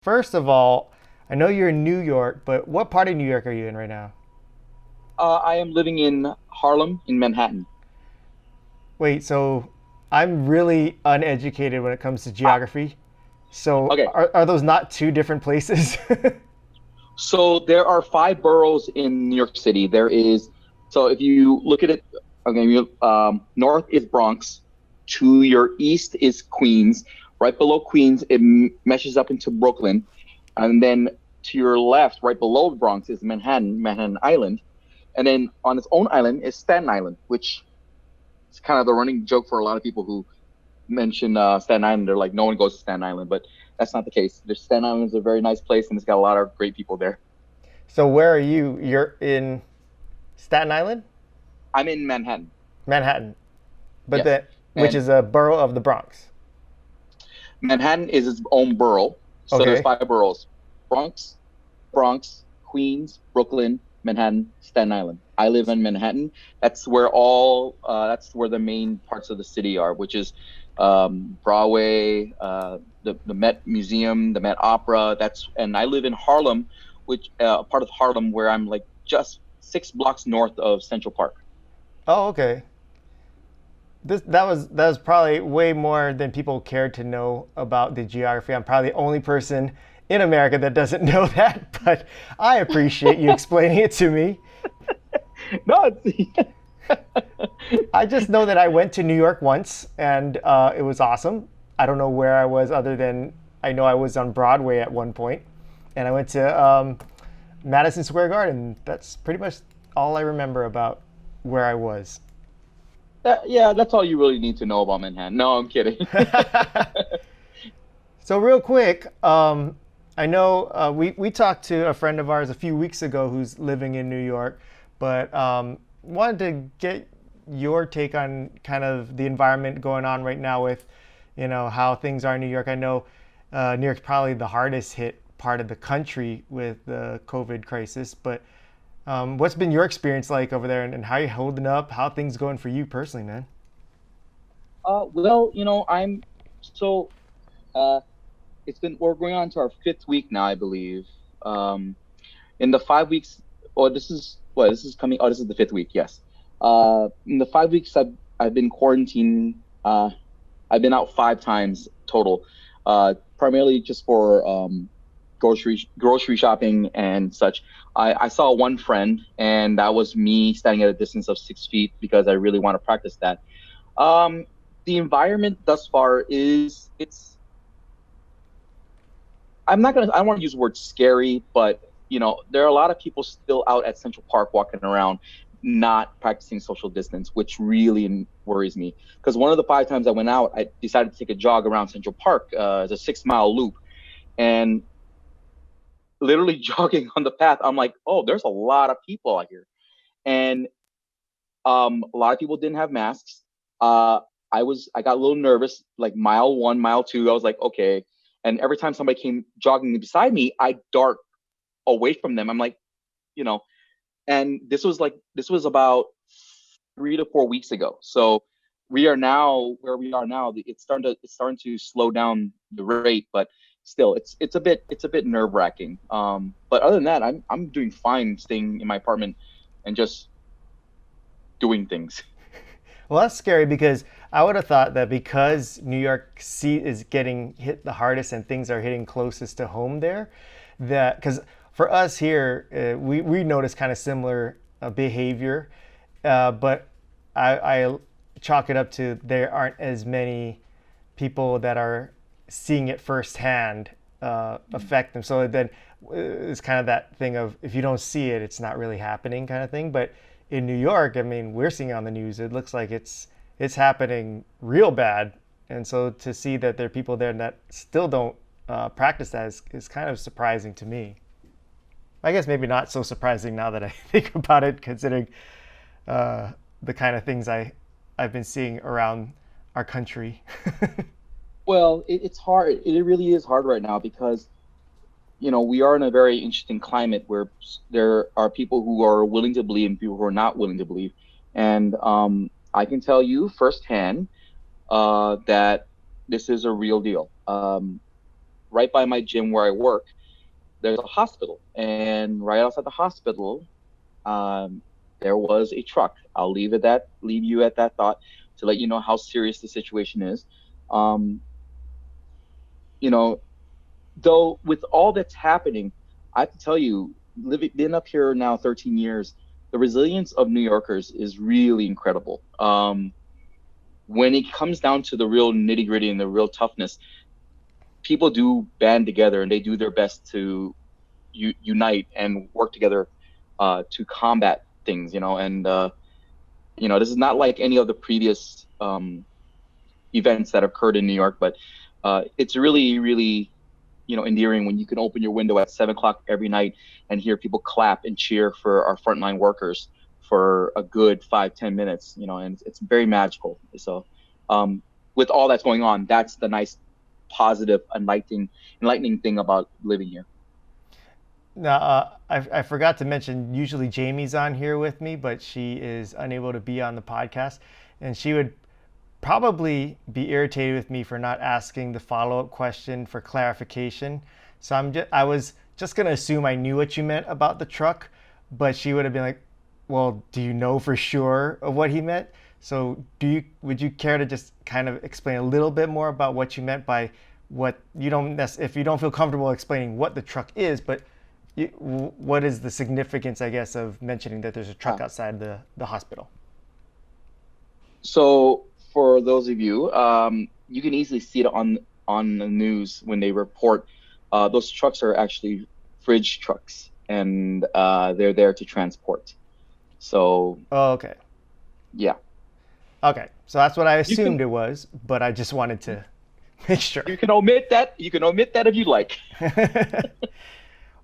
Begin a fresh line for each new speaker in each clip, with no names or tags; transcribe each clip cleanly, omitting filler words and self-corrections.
First of all, I know you're in New York, but what part of New York are you in right now?
I am living in Harlem, in Manhattan.
Wait, so I'm really uneducated when it comes to
Ah,
geography. So
okay.
are those not two different places?
So there are five boroughs in New York City. So if you look at it, okay, north is Bronx. To your east is Queens. Right below Queens, it meshes up into Brooklyn. And then to your left, right below Bronx, is Manhattan Island. And then on its own island is Staten Island, which is kind of the running joke for a lot of people who mention Staten Island. They're like, no one goes to Staten Island, but that's not the case. Staten Island is a very nice place, and it's got a lot of great people there.
So where are you? You're in Staten Island?
I'm in Manhattan,
Manhattan. But
yes,
that which
and
is a borough of the Bronx.
Manhattan is its own borough. So there's
Okay.
five boroughs: Bronx, Queens, Brooklyn, Manhattan, Staten Island. I live in Manhattan. That's where the main parts of the city are, which is Broadway, the Met Museum, the Met Opera. And I live in Harlem, which part of Harlem where I'm like just 6 blocks north of Central Park.
Oh, okay. That was probably way more than people cared to know about the geography. I'm probably the only person in America that doesn't know that, but I appreciate you explaining it to me.
No,
I just know that I went to New York once and it was awesome. I don't know where I was other than I know I was on Broadway at one point, and I went to Madison Square Garden. That's pretty much all I remember about where I was.
yeah, that's all you really need to know about Manhattan. No, I'm kidding.
So real quick, I know we talked to a friend of ours a few weeks ago who's living in New York, but wanted to get your take on kind of the environment going on right now with, how things are in New York. I know New York's probably the hardest hit part of the country with the COVID crisis, but what's been your experience like over there, and how are you holding up? How are things going for you personally, man?
Well, I'm so uh, we're going on to our fifth week now, I believe. Um, in the 5 weeks, or this is coming. Oh, this is the fifth week. Yes. In the 5 weeks I've been quarantined. I've been out 5 times total. Primarily just for grocery shopping and such. I saw one friend, and that was me standing at a distance of 6 feet because I really want to practice that. Um, the environment thus far is it's I don't want to use the word scary, but there are a lot of people still out at Central Park walking around not practicing social distance, which really worries me. Because one of the 5 times I went out, I decided to take a jog around Central Park. It's a 6 mile loop, and literally jogging on the path, I'm like, oh, there's a lot of people out here, and a lot of people didn't have masks. Uh, I got a little nervous, like mile one, mile two. I was like, okay. And every time somebody came jogging beside me, I dart away from them. I'm like, you know, and this was about 3 to 4 weeks ago. So we are now where we are now. It's starting to slow down the rate, but still, it's a bit nerve wracking. But other than that, I'm doing fine, staying in my apartment and just doing things.
Well, that's scary because I would have thought that because New York is getting hit the hardest and things are hitting closest to home there, that because for us here, we notice kind of similar behavior, but I chalk it up to there aren't as many people that are seeing it firsthand affect them. So then it's kind of that thing of if you don't see it, it's not really happening kind of thing. But in New York, I mean, we're seeing it on the news. It looks like it's happening real bad, and so to see that there are people there that still don't practice that is kind of surprising to me. I guess maybe not so surprising now that I think about it, considering the kind of things I've been seeing around our country.
Well, it's hard. It really is hard right now because we are in a very interesting climate where there are people who are willing to believe and people who are not willing to believe. And I can tell you firsthand that this is a real deal. right by my gym where I work, there's a hospital, and right outside the hospital, um, there was a truck. I'll leave you at that thought to let you know how serious the situation is. Um, you know, though, with all that's happening, I have to tell you, living been up here now 13 years, the resilience of New Yorkers is really incredible. When it comes down to the real nitty gritty and the real toughness, people do band together and they do their best to unite and work together to combat things. This is not like any of the previous events that occurred in New York, but it's really, really, endearing when you can open your window at 7 o'clock every night and hear people clap and cheer for our frontline workers for a good 5-10 minutes, and it's very magical. So with all that's going on, that's the nice, positive, enlightening thing about living here.
Now, I forgot to mention, usually Jamie's on here with me, but she is unable to be on the podcast. And she would probably be irritated with me for not asking the follow-up question for clarification. So I was just going to assume I knew what you meant about the truck, but she would have been like, well, do you know for sure of what he meant? So would you care to just kind of explain a little bit more about what you meant by what you don't if you don't feel comfortable explaining what the truck is, but what is the significance, I guess, of mentioning that there's a truck outside the hospital?
So for those of you, you can easily see it on the news when they report. Those trucks are actually fridge trucks, and they're there to transport. So.
Oh, okay.
Yeah.
Okay, so that's what I assumed it was, but I just wanted to make sure.
You can omit that. You can omit that if you like.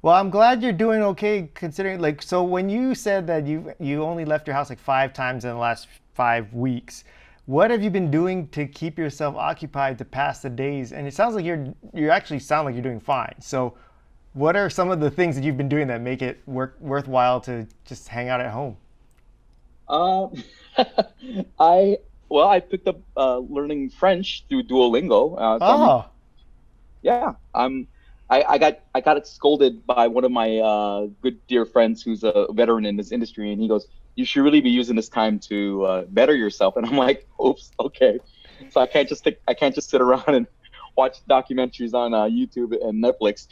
Well, I'm glad you're doing okay considering, so when you said that you only left your house like 5 times in the last 5 weeks, what have you been doing to keep yourself occupied to pass the days? And it sounds like you actually sound like you're doing fine. So what are some of the things that you've been doing that make it worthwhile to just hang out at home?
I picked up learning French through Duolingo. Yeah, I got it scolded by one of my good dear friends who's a veteran in this industry, and he goes, "You should really be using this time to better yourself." And I'm like, "Oops, okay." So I can't just sit around and watch documentaries on YouTube and Netflix.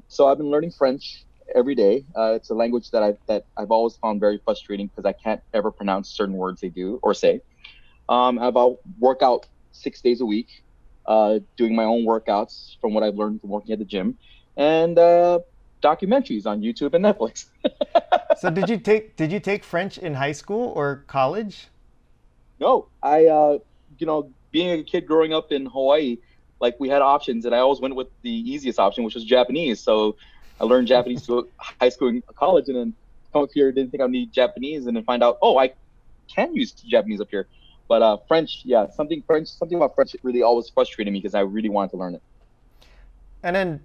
So I've been learning French every day. It's a language that I've always found very frustrating because I can't ever pronounce certain words they do or say. I'll work out 6 days a week, doing my own workouts from what I've learned from working at the gym, and documentaries on YouTube and Netflix.
So did you take French in high school or college?
No, being a kid growing up in Hawaii, like we had options, and I always went with the easiest option, which was Japanese. So I learned Japanese through high school and college, and then come up here, didn't think I'd need Japanese, and then find out, oh, I can use Japanese up here. But French, yeah, something about French really always frustrated me because I really wanted to learn it.
And then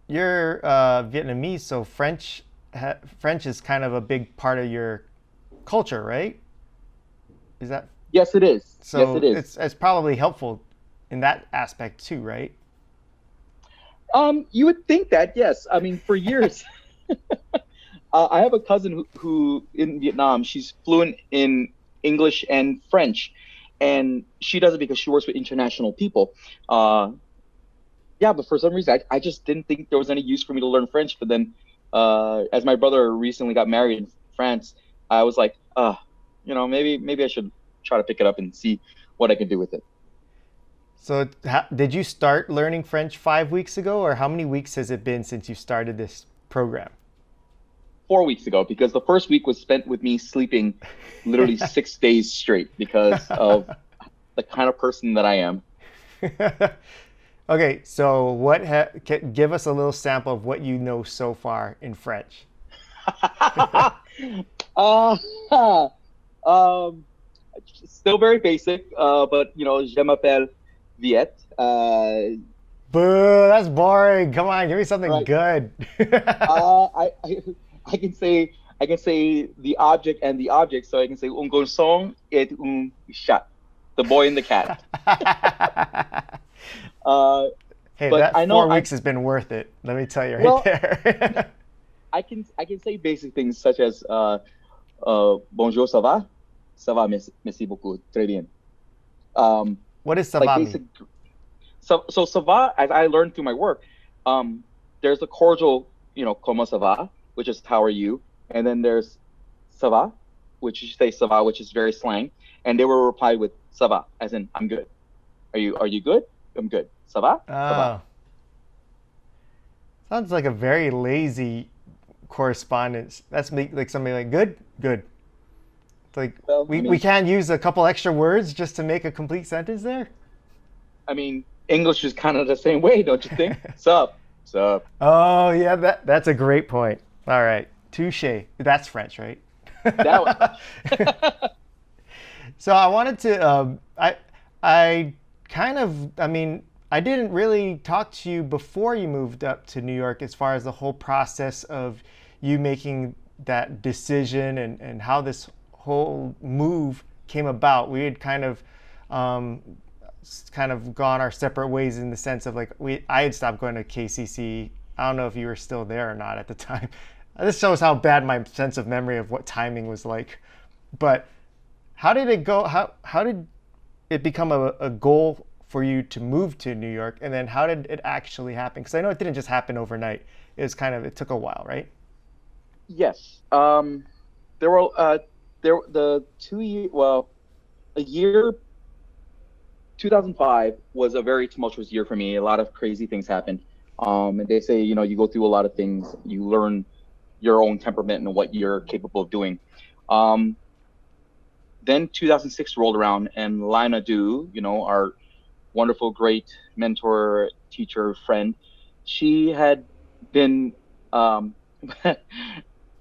you're Vietnamese, so French is kind of a big part of your culture, right? Is that?
Yes, it is.
So
yes, it is.
It's probably helpful in that aspect too, right?
You would think that, yes. I mean, for years, I have a cousin who in Vietnam, she's fluent in English and French, and she does it because she works with international people. Yeah, but for some reason, I just didn't think there was any use for me to learn French. But then, as my brother recently got married in France, I was like, maybe I should try to pick it up and see what I can do with it.
So did you start learning French 5 weeks ago, or how many weeks has it been since you started this program?
4 weeks ago, because the first week was spent with me sleeping literally 6 days straight because of the kind of person that I am.
Okay, so give us a little sample of what you know so far in French.
Still very basic, but je m'appelle Viet.
Boo, that's boring. Come on, give me something
right.
Good.
I can say the object and the object, so I can say un garçon et un chat, the boy and the cat.
Hey,
But
that
I know
4 weeks has been worth it. Let me tell you right
well,
there.
I can say basic things such as bonjour, ça va, merci beaucoup, très bien. Um,
What does
like
savami?
basic. So ça va, as I learned through my work, um, there's a cordial, como ça va, which is how are you, and then there's ça va, which you say ça va, which is very slang, and they will reply with ça va, as in I'm good. Are you good? I'm good. Ça va? Ça va.
Oh, sounds like a very lazy correspondence. That's like something like good, good. It's like
Well,
we can't use a couple extra words just to make a complete sentence there.
I mean, English is kind of the same way, don't you think? Sup, sup.
Oh yeah, that's a great point. All right, touche. That's French, right?
That was French.
So I wanted to, I kind of, I mean, I didn't really talk to you before you moved up to New York as far as the whole process of you making that decision and how this whole move came about. We had um, kind of gone our separate ways in the sense of like I had stopped going to KCC. I don't know if you were still there or not at the time. This shows how bad my sense of memory of what timing was like. But how did it go? How did it become a goal for you to move to New York? And then how did it actually happen? Because I know it didn't just happen overnight. It took a while, right?
Yes. There were the 2 year well a year 2005 was a very tumultuous year for me. A lot of crazy things happened. And they say, you go through a lot of things, you learn your own temperament and what you're capable of doing. Um, then 2006 rolled around, and Lina Doo, our wonderful, great mentor, teacher, friend, she had been, and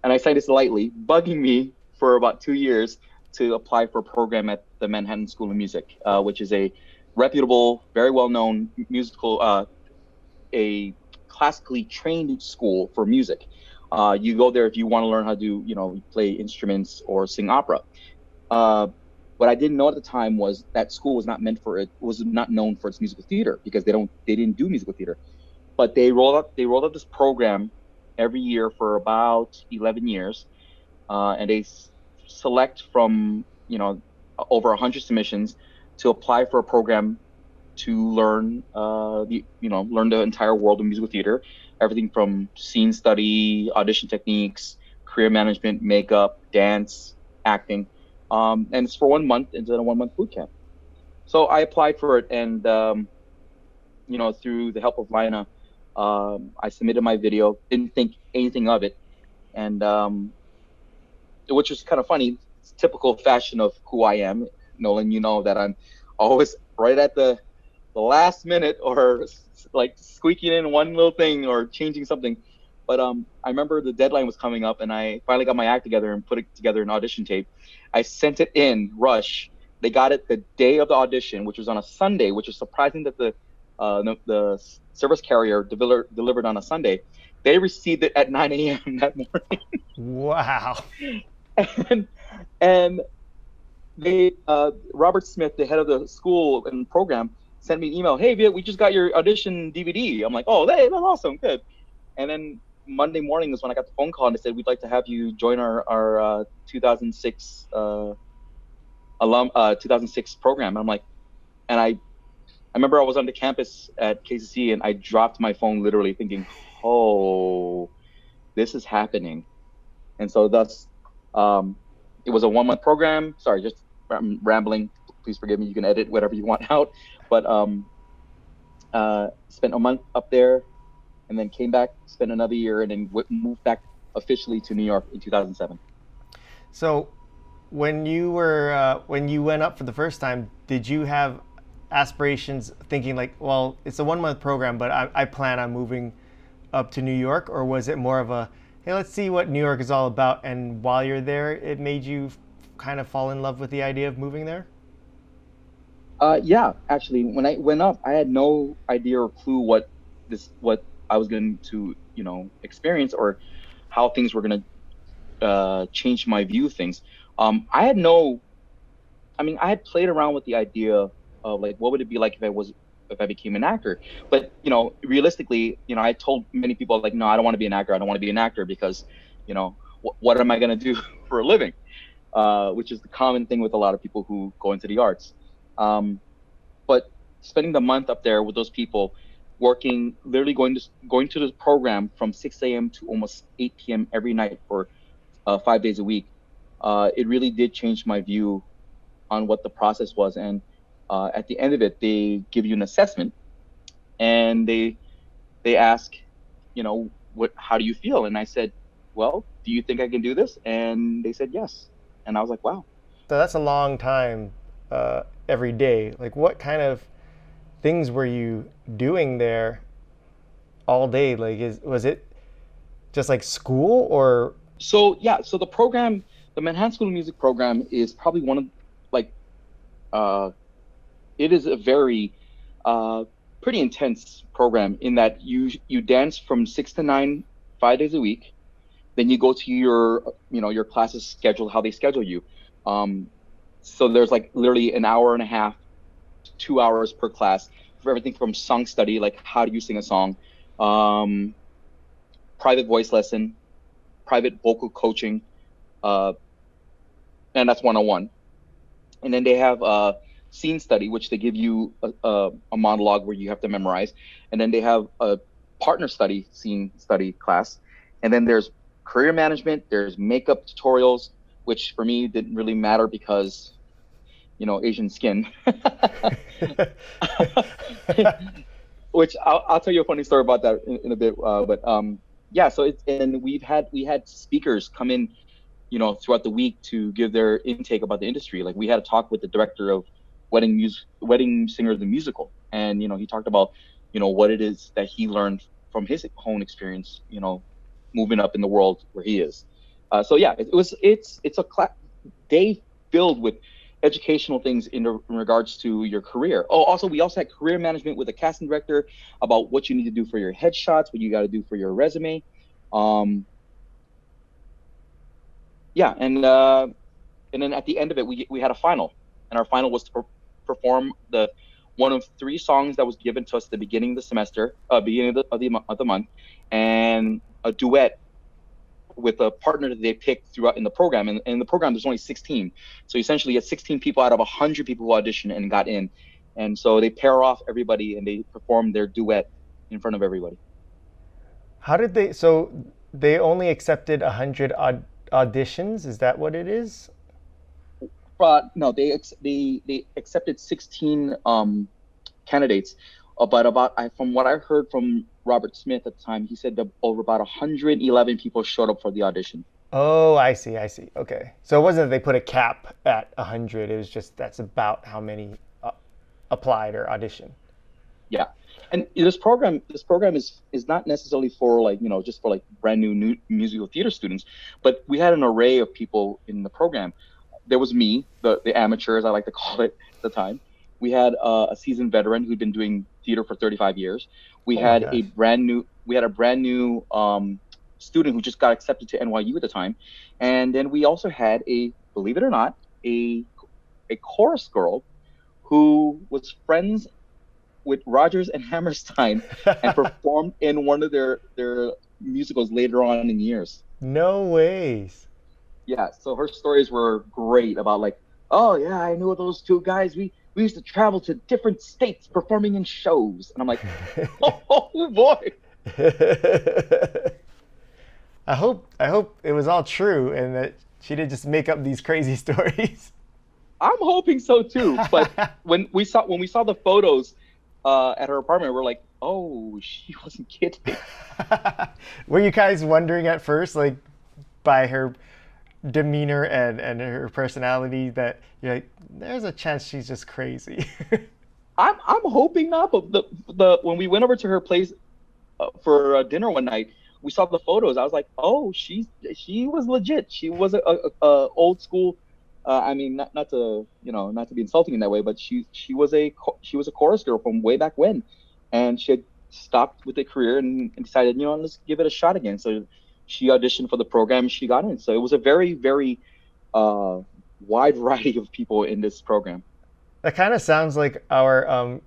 I say this lightly, bugging me for about 2 years to apply for a program at the Manhattan School of Music, which is a reputable, very well known musical, a classically trained school for music. You go there if you want to learn how to, play instruments or sing opera. Uh, what I didn't know at the time was that school was not known for its musical theater because they didn't do musical theater. But they rolled out this program every year for about 11 years, and they select from over 100 submissions to apply for a program to learn the entire world of musical theater, everything from scene study, audition techniques, career management, makeup, dance, acting, and it's for 1 month into a 1 month boot camp. So I applied for it, and through the help of Lina, I submitted my video. Didn't think anything of it, and which was kind of funny. It's typical fashion of who I am, Nolan. You know that I'm always right at the last minute, or like squeaking in one little thing or changing something. But I remember the deadline was coming up, and I finally got my act together and put it together an audition tape. I sent it in rush. They got it the day of the audition, which was on a Sunday, which is surprising that the service carrier delivered on a Sunday. They received it at 9 a.m. that morning.
Wow.
and and they Robert Smith, the head of the school and program, sent me an email. Hey, Viet, we just got your audition DVD. I'm like, oh, hey, that's awesome, good. And then Monday morning is when I got the phone call, and they said we'd like to have you join our 2006 2006 program. And I'm like, and I remember I was on the campus at KCC, and I dropped my phone literally, thinking, oh, this is happening. And so thus, it was a 1 month program. Sorry, just rambling. Please forgive me. You can edit whatever you want out. But spent a month up there, and then came back, spent another year, and then moved back officially to New York in 2007.
So when you went up for the first time, did you have aspirations thinking like, well, it's a 1 month program, but I plan on moving up to New York, or was it more of a, hey, let's see what New York is all about, and while you're there, it made you kind of fall in love with the idea of moving there?
Yeah, actually, when I went up, I had no idea or clue what I was going to experience, or how things were going to change my view of things. I had no, I mean, I had played around with the idea of like what would it be like if I was if I became an actor. But realistically, I told many people like, no, I don't want to be an actor. I don't want to be an actor because, what am I going to do for a living? Which is the common thing with a lot of people who go into the arts. But spending the month up there with those people, working, literally going to the program from 6 a.m. to almost 8 p.m. every night for 5 days a week, it really did change my view on what the process was. And at the end of it, they give you an assessment, and they ask, how do you feel? And I said, well, do you think I can do this? And they said yes. And I was like, wow.
So that's a long time every day. Like, what kind of things were you doing there all day? Like, was it just like school or?
So yeah, so the Manhattan School of Music program is probably one of, like, uh, it is a very pretty intense program in that you dance from 6 to 9, 5 days a week. Then you go to your classes scheduled how they schedule you. Um, so there's like literally an hour and a half, 2 hours per class for everything from song study, like how do you sing a song, um, private voice lesson, private vocal coaching, uh, and that's 101. And then they have scene study, which they give you a monologue where you have to memorize. And then they have a partner study, scene study class. And then there's career management, there's makeup tutorials, which for me didn't really matter because, Asian skin. Which I'll tell you a funny story about that in a bit. But yeah, so and we had speakers come in, throughout the week to give their intake about the industry. Like we had a talk with the director of Wedding Singer the musical, and he talked about what it is that he learned from his own experience, moving up in the world where he is. So yeah, it's a day filled with educational things in regards to your career. Oh, also we also had career management with a casting director about what you need to do for your headshots, what you got to do for your resume. Um, yeah, and then at the end of it, we had a final, and our final was to perform the one of three songs that was given to us at the beginning of the semester, beginning of the month, and a duet with a partner that they picked throughout in the program. And in the program, there's only 16, so essentially, you had 16 people out of 100 people who auditioned and got in, and so they pair off everybody and they perform their duet in front of everybody.
How did they? So they only accepted 100 auditions. Is that what it is?
But no, they accepted 16 candidates, but from what I heard from Robert Smith at the time, he said that over about 111 people showed up for the audition.
Oh, I see. I see. Okay. So it wasn't that they put a cap at 100. It was just that's about how many applied or auditioned.
Yeah, and this program is not necessarily for like just for like brand new musical theater students, but we had an array of people in the program. There was me, the amateur, as I like to call it at the time. We had a seasoned veteran who'd been doing theater for 35 years. We
Oh my
had
gosh.
a brand new student who just got accepted to NYU at the time, and then we also had believe it or not, a a chorus girl who was friends with Rogers and Hammerstein and performed in one of their musicals later on in years.
No ways.
Yeah, so her stories were great about like, oh yeah, I knew those two guys. We used to travel to different states performing in shows, and I'm like, oh boy.
I hope it was all true and that she didn't just make up these crazy stories.
I'm hoping so too. But when we saw the photos at her apartment, we're like, oh, she wasn't kidding.
Were you guys wondering at first, like by her demeanor and her personality, that you're like, there's a chance she's just crazy?
I'm hoping not. But the when we went over to her place for dinner one night, we saw the photos. I was like, oh, she was legit. She was a old school. I mean, not to be insulting in that way, but she was a chorus girl from way back when, and she had stopped with a career and decided, let's give it a shot again. So she auditioned for the program and she got in. So it was a very, very uh, wide variety of people in this program.
That kind of sounds like our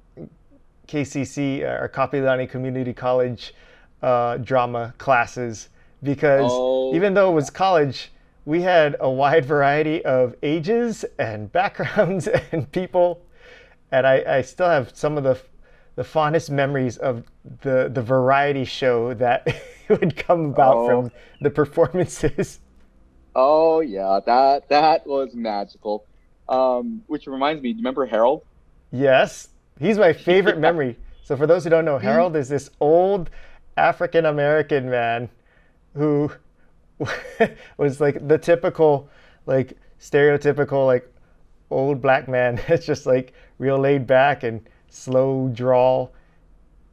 KCC or Kapilani Community College drama classes because
Oh,
even though it was college, we had a wide variety of ages and backgrounds and people, and I still have some of the fondest memories of the variety show that would come about
oh,
from the performances.
oh yeah, that was magical. Which reminds me, do you remember Harold?
Yes, he's my favorite
Yeah,
memory. So for those who don't know,
he
Harold is this old African American man who was like the typical, like stereotypical, like old black man. It's just like real laid back and slow drawl.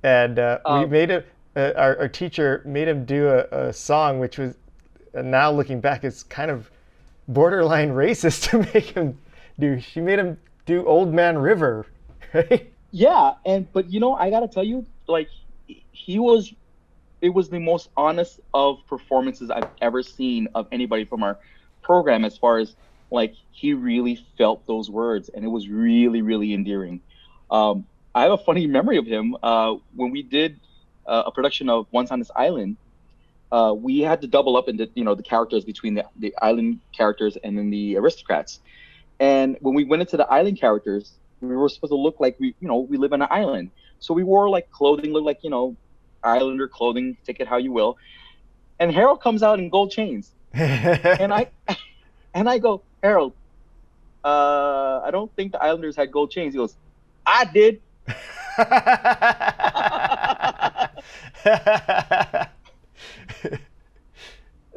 And we
um
made it. Our teacher made him do a song, which was now looking back, it's kind of borderline racist to make him do. She made him do Old Man River, right?
yeah, and but I gotta tell you, like he was it was the most honest of performances I've ever seen of anybody from our program as far as like he really felt those words and it was really, really endearing. I have a funny memory of him when we did a production of Once on This Island. We had to double up into the characters between the island characters and then the aristocrats. And when we went into the island characters, we were supposed to look like we live on an island. So we wore like clothing, look like islander clothing, take it how you will. And Harold comes out in gold chains, and I and I go, Harold, I don't think the Islanders had gold chains. He goes, I did.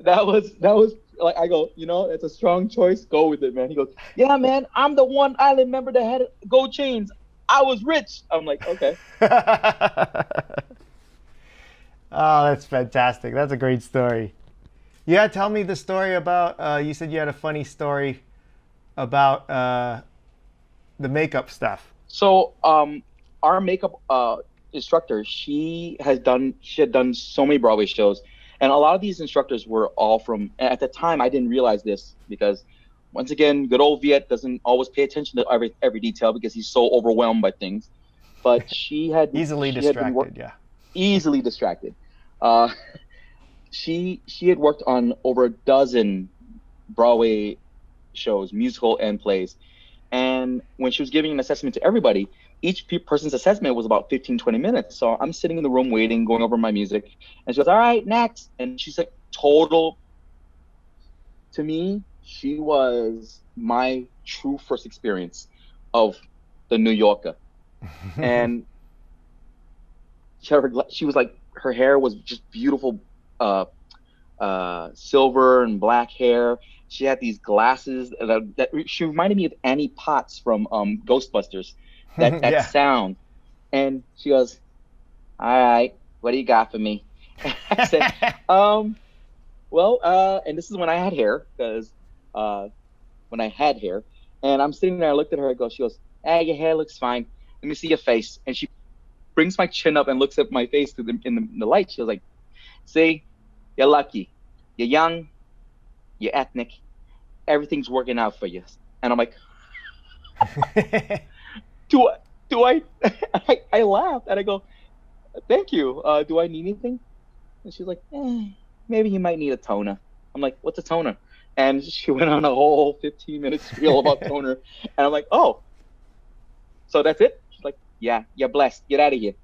That was like I go, it's a strong choice. Go with it, man. He goes, yeah, man, I'm the one island member that had gold chains. I was rich. I'm like, okay.
Oh, that's fantastic. That's a great story. Yeah, tell me the story about. You said you had a funny story about the makeup stuff.
So, our makeup instructor, she had done so many Broadway shows, and a lot of these instructors were all from. At the time, I didn't realize this because, once again, good old Viet doesn't always pay attention to every detail because he's so overwhelmed by things. But
Easily
she had been
distracted, yeah.
easily distracted. Uh, she had worked on over a dozen Broadway shows, musical and plays. And when she was giving an assessment to everybody, each person's assessment was about 15, 20 minutes. So I'm sitting in the room waiting, going over my music. And she goes, all right, next. And she's like, to me, she was my true first experience of the New Yorker. And she was like, her hair was just beautiful, uh, silver and black hair. She had these glasses that she reminded me of Annie Potts from Ghostbusters. That
Yeah.
sound, and she goes, "All right, what do you got for me?" I said, well, and this is when I had hair, because uh, when I had hair, and I'm sitting there, I looked at her, I go, she goes, your hair looks fine. Let me see your face, and she brings my chin up and looks at my face in the light. She was like, see, you're lucky. You're young, you're ethnic, everything's working out for you. And I'm like, do I, do I, I laughed and I go, thank you. Do I need anything? And she's like, maybe you might need a toner. I'm like, what's a toner? And she went on a whole 15-minute spiel about toner. And I'm like, oh, so that's it? She's like, yeah, you're blessed. Get out of here.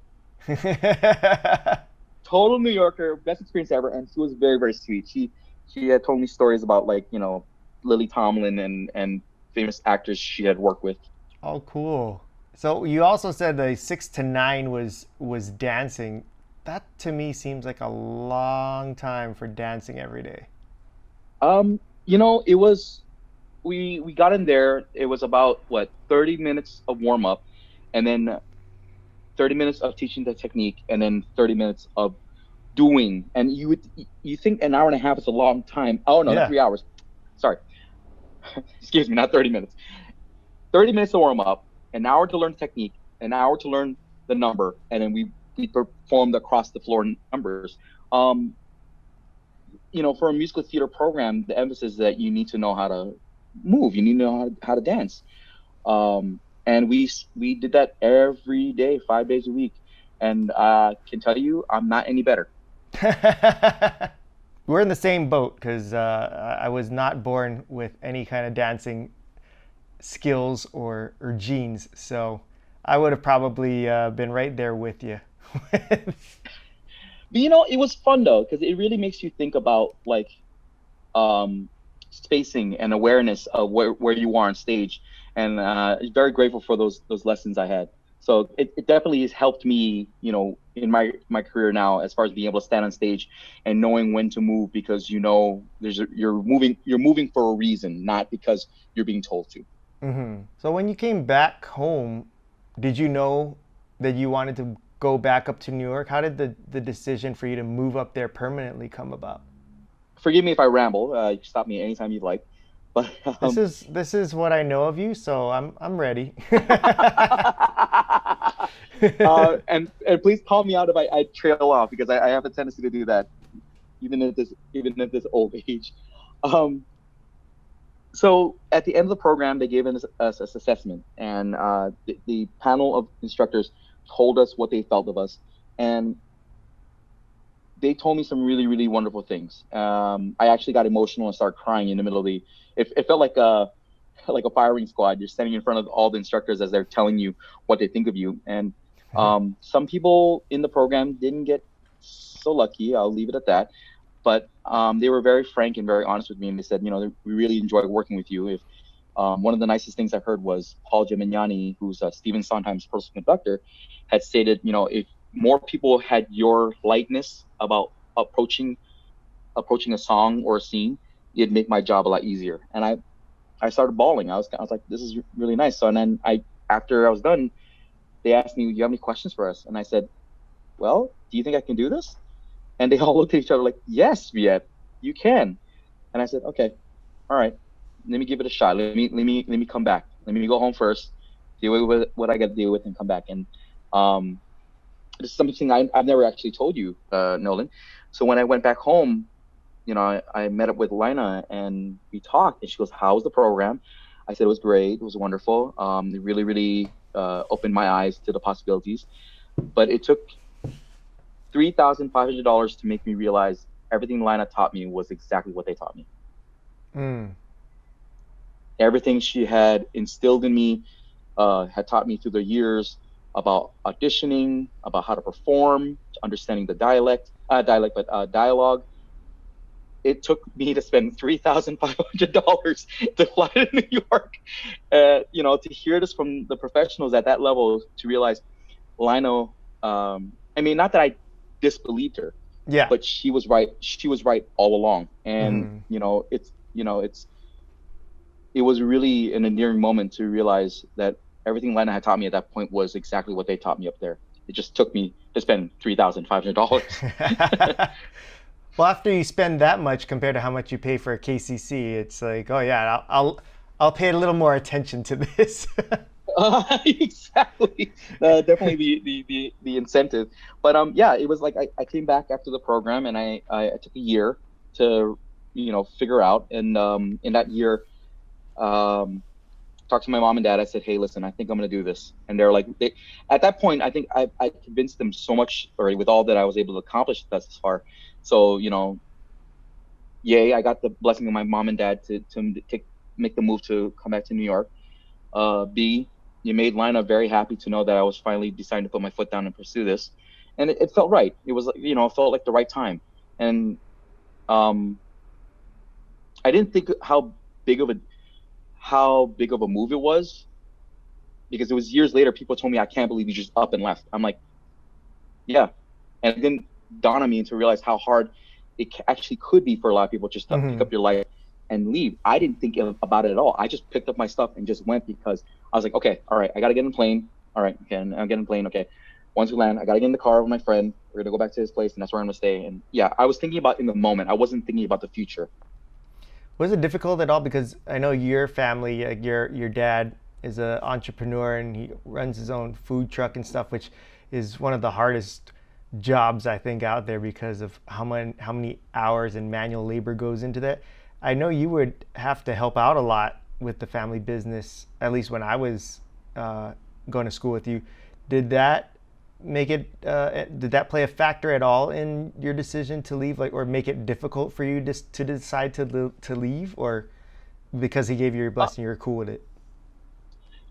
Total New Yorker, best experience ever. And she was very, very sweet. She had told me stories about like, Lily Tomlin and famous actors she had worked with.
Oh, cool. So you also said the 6 to 9 was dancing. That to me seems like a long time for dancing every day.
It was we got in there. It was about what 30 minutes of warm up, and then 30 minutes of teaching the technique, and then 30 minutes of doing. And you think an hour and a half is a long time? Oh no, not
Yeah.
3 hours. Sorry, excuse me, not 30 minutes. 30 minutes to warm up, an hour to learn technique, an hour to learn the number, and then we performed across the floor numbers. Um, for a musical theater program, the emphasis is that you need to know how to move, you need to know how to dance. Um, and we did that every day, 5 days a week, and can tell you, I'm not any better.
We're in the same boat because I was not born with any kind of dancing skills or genes. So I would have probably been right there with you.
But it was fun though, because it really makes you think about like um, spacing and awareness of where you are on stage. And very grateful for those lessons I had. So it definitely has helped me, in my career now, as far as being able to stand on stage and knowing when to move, because you're moving for a reason, not because you're being told to.
So when you came back home, did you know that you wanted to go back up to New York? How did the decision for you to move up there permanently come about?
Forgive me if I ramble. You can stop me anytime you'd like. But
This is what I know of you, so I'm ready.
and please call me out if I trail off, because I have a tendency to do that, even at this old age. Um, so at the end of the program, they gave us this assessment, and the panel of instructors told us what they felt of us, and they told me some really, really wonderful things. I actually got emotional and started crying in the middle of the. It felt like a firing squad. You're standing in front of all the instructors as they're telling you what they think of you. And some people in the program didn't get so lucky. I'll leave it at that. But they were very frank and very honest with me, and they said, we really enjoy working with you. If One of the nicest things I heard was Paul Gemignani, who's Stephen Sondheim's personal conductor, had stated, if more people had your lightness about approaching a song or a scene, it'd make my job a lot easier. And I started bawling. I was like, this is really nice. So, and then after I was done, they asked me, do you have any questions for us? And I said, well, do you think I can do this? And they all looked at each other like, yes, Viet, you can. And I said, okay, all right, let me give it a shot. Let me come back. Let me go home first, deal with what I got to deal with, and come back. And um, this is something I've never actually told you, Nolan. So when I went back home, I met up with Lina and we talked, and she goes, how was the program? I said, it was great. It was wonderful. It really, really opened my eyes to the possibilities. But it took $3,500 to make me realize everything Lina taught me was exactly what they taught me.
Mm.
Everything she had instilled in me, had taught me through the years about auditioning, about how to perform, understanding the dialogue. It took me to spend $3,500 to fly to New York, to hear this from the professionals at that level, to realize Lino, I mean, not that I disbelieved her,
Yeah.
but she was right. She was right all along. And,
Mm.
it was really an endearing moment to realize that everything Lina had taught me at that point was exactly what they taught me up there. It just took me to spend $3,500.
Well, after you spend that much compared to how much you pay for a KCC, it's like, oh yeah, I'll pay a little more attention to this.
Exactly. Definitely the incentive. But yeah, it was like I came back after the program, and I took a year to figure out. And in that year, talked to my mom and dad. I said, hey, listen, I think I'm gonna do this. And they're like, at that point, I think I convinced them so much already with all that I was able to accomplish thus far. So yay, I got the blessing of my mom and dad to make the move to come back to New York. B, you made Lina very happy to know that I was finally deciding to put my foot down and pursue this, and it felt right. It was, it felt like the right time. And um, I didn't think how big of a move it was, because it was years later. People told me, I can't believe you just up and left. I'm like, yeah, and it didn't dawn on me to realize how hard it actually could be for a lot of people just to pick
Hmm.
up your life and leave. I didn't think about it at all. I just picked up my stuff and just went, because I was like, okay, all right, I gotta get in the plane. All right, okay, I'm getting in the plane. Okay, once we land, I gotta get in the car with my friend. We're gonna go back to his place, and that's where I'm gonna stay. And yeah, I was thinking about in the moment. I wasn't thinking about the future.
Was it difficult at all? Because I know your family, like your dad is an entrepreneur and he runs his own food truck and stuff, which is one of the hardest jobs I think out there because of how many hours and manual labor goes into that. I know you would have to help out a lot with the family business, at least when I was uh, going to school with you. Did that make it? Did that play a factor at all in your decision to leave, like, or make it difficult for you to decide to leave, or because he gave you your
Uh,
blessing, you're cool with it?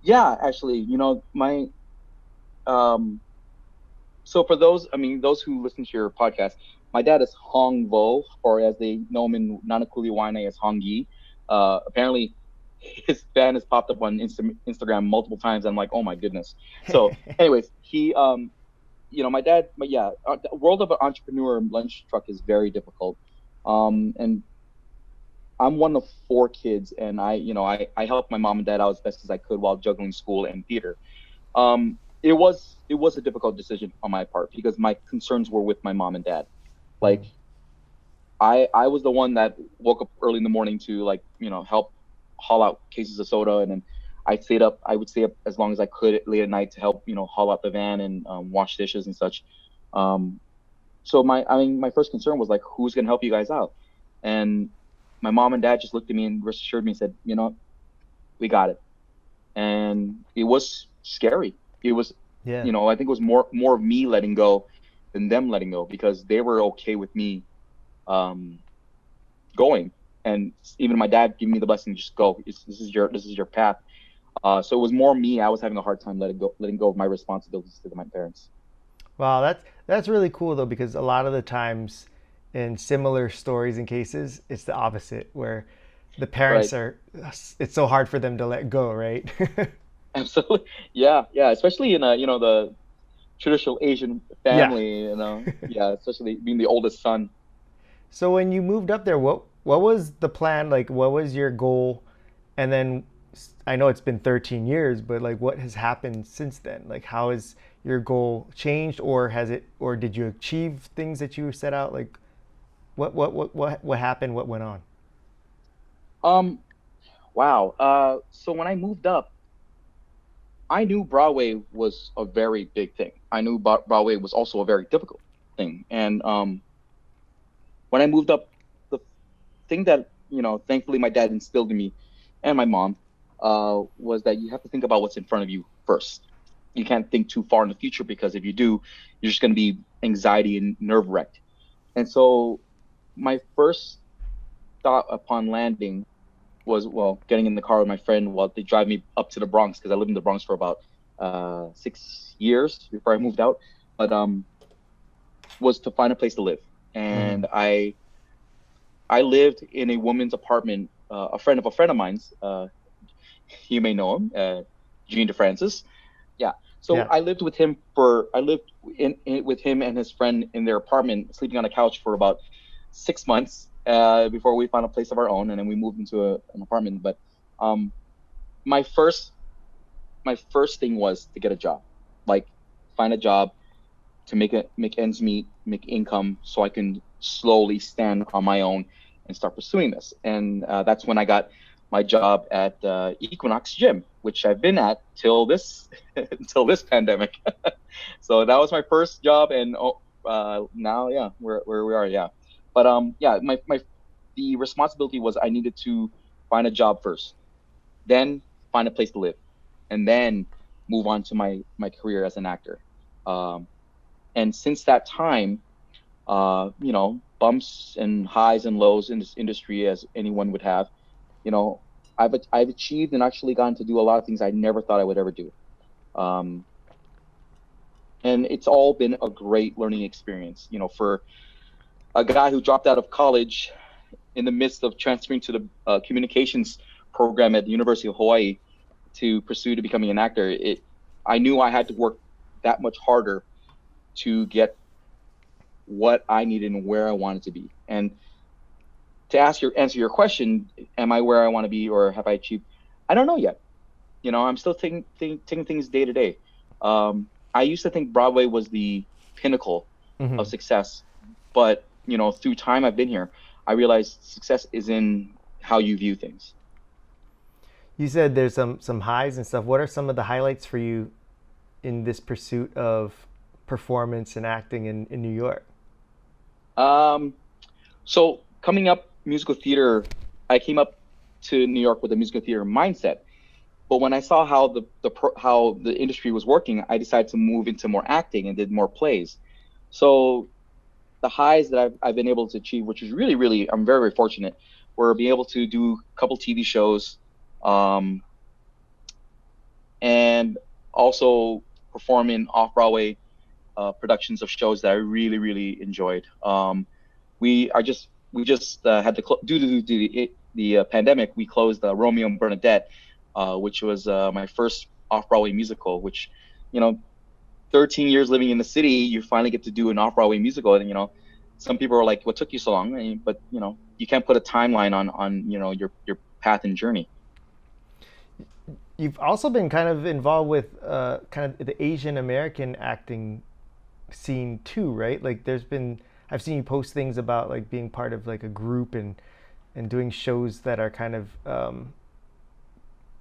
yeah, actually, my um, so for those, I mean, those who listen to your podcast, my dad is Hong Vo, or as they know him in Nanakuli Wainai as Hong Yi. Apparently, his fan has popped up on Instagram multiple times. I'm like, oh my goodness. So, anyways, my dad, but yeah, the world of an entrepreneur lunch truck is very difficult. And I'm one of four kids, and I helped my mom and dad out as best as I could while juggling school and theater. It was a difficult decision on my part because my concerns were with my mom and dad. Like I was the one that woke up early in the morning to, like, help haul out cases of soda, and then I would stay up as long as I could late at night to help haul out the van and wash dishes and such. Um, so my first concern was like, who's gonna help you guys out? And my mom and dad just looked at me and reassured me and said, we got it. And it was scary. It was,
Yeah.
I think it was more of me letting go than them letting go, because they were okay with me um, going, and even my dad giving me the blessing, just go. This is your path. So it was more me. I was having a hard time letting go of my responsibilities to my parents.
Wow, that's really cool though, because a lot of the times in similar stories and cases, it's the opposite, where the parents
Right.
are, it's so hard for them to let go, right?
Absolutely. Yeah. Yeah. Especially in the traditional Asian
Yeah.
family. Yeah. Especially being the oldest son.
So when you moved up there, what was the plan? Like, what was your goal? And then I know it's been 13 years, but like, what has happened since then? Like, how has your goal changed, or has it, or did you achieve things that you set out? Like, what happened? What went on?
Um. Wow. So when I moved up, I knew Broadway was a very big thing. I knew Broadway was also a very difficult thing. And when I moved up, the thing that thankfully my dad instilled in me, and my mom, was that you have to think about what's in front of you first. You can't think too far in the future, because if you do, you're just going to be anxiety and nerve wrecked. And so my first thought upon landing was, well, getting in the car with my friend while they drive me up to the Bronx, because I lived in the Bronx for about 6 years before I moved out. But was to find a place to live,
Mm.
and I lived in a woman's apartment, a friend of mine's. You may know him, Gene DeFrancis. Yeah. So
Yeah.
I lived with him and his friend in their apartment, sleeping on a couch for about 6 months before we found a place of our own, and then we moved into an apartment. But um, my first my first thing was to get a job, like find a job to make ends meet, make income, so I can slowly stand on my own and start pursuing this. And that's when I got my job at Equinox Gym, which I've been at till this until this pandemic. So that was my first job, and now, yeah, where we are, yeah. But yeah, my the responsibility was I needed to find a job first, then find a place to live, and then move on to my career as an actor. Um, and since that time, bumps and highs and lows in this industry, as anyone would have, you know, I've achieved and actually gotten to do a lot of things I never thought I would ever do. Um, and it's all been a great learning experience. For a guy who dropped out of college in the midst of transferring to the communications program at the University of Hawaii to pursue to becoming an actor, I knew I had to work that much harder to get what I needed and where I wanted to be. And to answer your question, am I where I want to be, or have I achieved? I don't know yet. I'm still taking things day to day. I used to think Broadway was the pinnacle
Hmm.
of success, but through time I've been here, I realized success is in how you view things.
You said there's some highs and stuff. What are some of the highlights for you in this pursuit of performance and acting in New York?
Um, so coming up musical theater, I came up to New York with a musical theater mindset. But when I saw how how the industry was working, I decided to move into more acting and did more plays. So the highs that I've been able to achieve, which is really, really, I'm very, very fortunate, were being able to do a couple TV shows, um, and also perform in off-Broadway productions of shows that I really, really enjoyed. We just had to due to the pandemic, we closed Romeo and Bernadette, which was my first off-Broadway musical. Which, you know, 13 years living in the city, you finally get to do an off-Broadway musical, and some people are like, "What took you so long?" But you can't put a timeline on your path and journey.
You've also been kind of involved with kind of the Asian American acting scene too, right? Like there's been I've seen you post things about like being part of like a group and doing shows that are kind of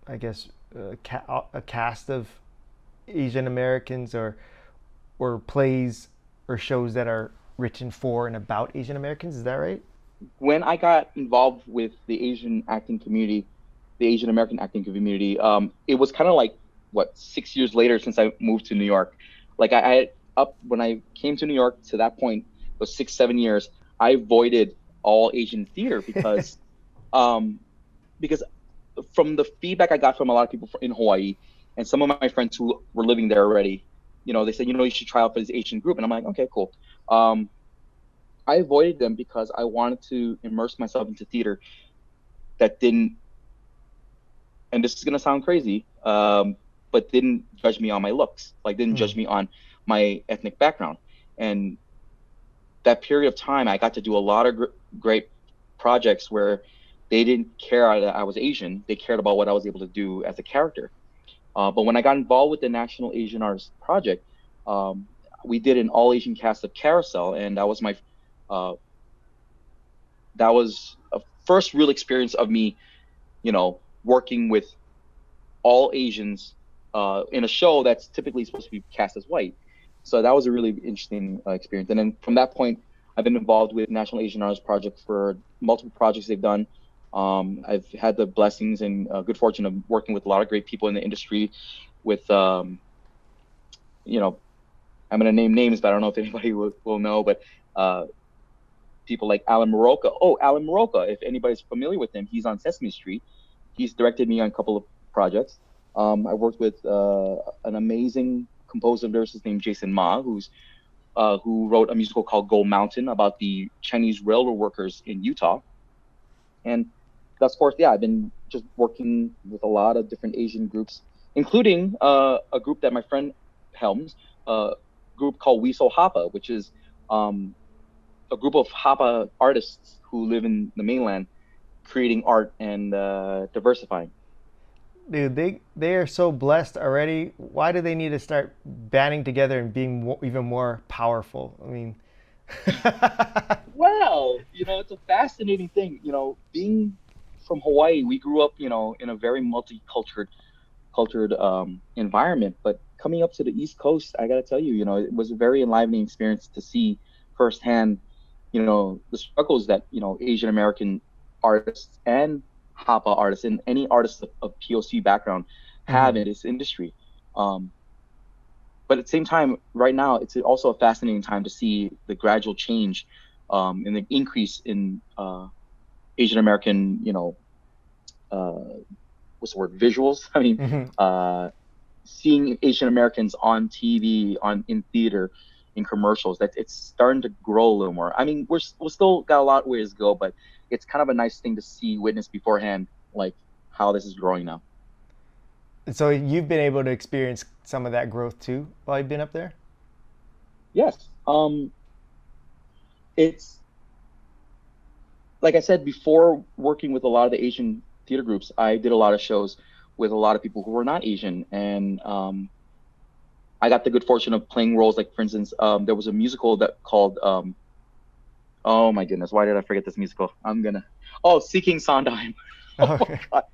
I guess a cast of Asian Americans or plays or shows that are written for and about Asian Americans. Is that right?
When I got involved with the Asian acting community, the Asian American acting community, it was kind of like what 6 years later since I moved to New York. Like I up when I came to New York to that point, those 6 7 years, I avoided all Asian theater um, because from the feedback I got from a lot of people in Hawaii and some of my friends who were living there already, they said, you should try out for this Asian group, and I'm like, okay, cool. Um, I avoided them because I wanted to immerse myself into theater that didn't, and this is gonna sound crazy, but didn't judge me on my looks, like didn't
Hmm.
judge me on my ethnic background. And that period of time, I got to do a lot of great projects where they didn't care that I was Asian; they cared about what I was able to do as a character. But when I got involved with the National Asian Artists Project, um, we did an all Asian cast of Carousel, and uh, that was a first real experience of me, working with all Asians in a show that's typically supposed to be cast as white. So that was a really interesting experience. And then from that point, I've been involved with National Asian Artists Project for multiple projects they've done. I've had the blessings and good fortune of working with a lot of great people in the industry. With you know, I'm going to name names, but I don't know if anybody will know. But uh, people like Alan Moroka. Oh, Alan Moroka, if anybody's familiar with him, he's on Sesame Street. He's directed me on a couple of projects. I worked with an amazing composer lyricist named Jason Ma, who wrote a musical called Gold Mountain about the Chinese railroad workers in Utah. And that's, of course, yeah, I've been just working with a lot of different Asian groups, including a group that my friend helms, a group called Wiso Hapa, which is um, a group of Hapa artists who live in the mainland, creating art and diversifying.
Dude, they are so blessed already. Why do they need to start banding together and being even more powerful? I mean,
Well, it's a fascinating thing. Being from Hawaii, we grew up, in a very multicultural cultured environment. But coming up to the East Coast, I got to tell you, it was a very enlivening experience to see firsthand, the struggles that Asian American artists and Hapa artists and any artists of POC background have
mhm.
in this industry. Um, but at the same time, right now, it's also a fascinating time to see the gradual change and the increase in Asian American, uh, what's the word, visuals. I mean,
Mhm.
uh, seeing Asian Americans on TV, in theater, in commercials, that it's starting to grow a little more. I mean, we're still got a lot of ways to go, but it's kind of a nice thing to see, witness beforehand, like how this is growing now.
So you've been able to experience some of that growth too while you've been up there?
Yes, it's like I said before, working with a lot of the Asian theater groups, I did a lot of shows with a lot of people who were not Asian, and I got the good fortune of playing roles. Like, for instance, there was a musical that called oh my goodness, why did I forget this musical? Oh, Seeking Sondheim. Oh my
Okay.
God.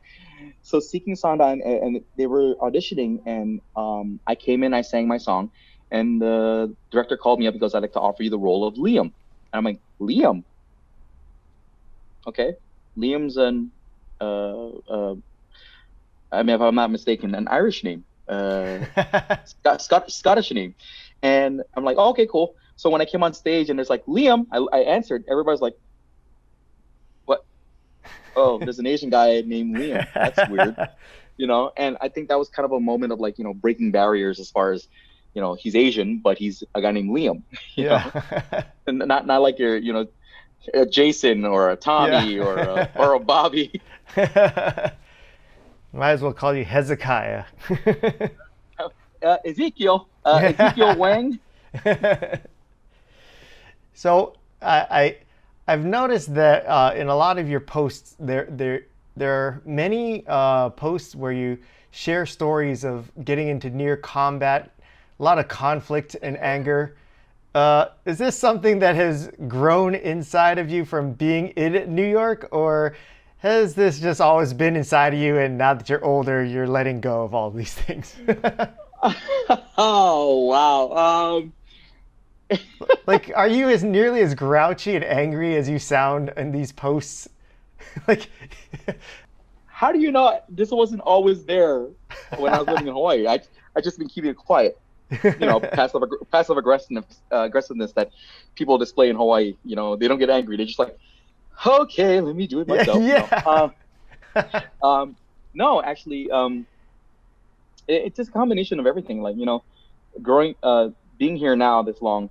So Seeking Sondheim, and they were auditioning, and I came in, I sang my song, and the director called me up. He goes, "I'd like to offer you the role of Liam." And I'm like, "Liam? Okay." Liam's an uh, uh, I mean, if I'm not mistaken, an Irish name, Scottish name. And I'm like, oh, okay, cool. So when I came on stage and there's like Liam, I answered. Everybody's like, what? Oh, there's an Asian guy named Liam. That's weird, And I think that was kind of a moment of like, breaking barriers as far as, he's Asian, but he's a guy named Liam,
Yeah.
and not like you're, a Jason or a Tommy or a Bobby.
Might as well call you Hezekiah.
Ezekiel Wang.
So I've noticed that in a lot of your posts there are many posts where you share stories of getting into near combat, a lot of conflict and anger. Is this something that has grown inside of you from being in New York, or has this just always been inside of you and now that you're older, you're letting go of all these things?
Oh, wow.
Like, are you as nearly as grouchy and angry as you sound in these posts? Like,
how do you know this wasn't always there when I was living in Hawaii? I just been keeping it quiet. Passive aggressiveness that people display in Hawaii. They don't get angry. They're just like, okay, let me do it myself.
Yeah.
No, actually, it's just a combination of everything. Like, growing, being here now this long,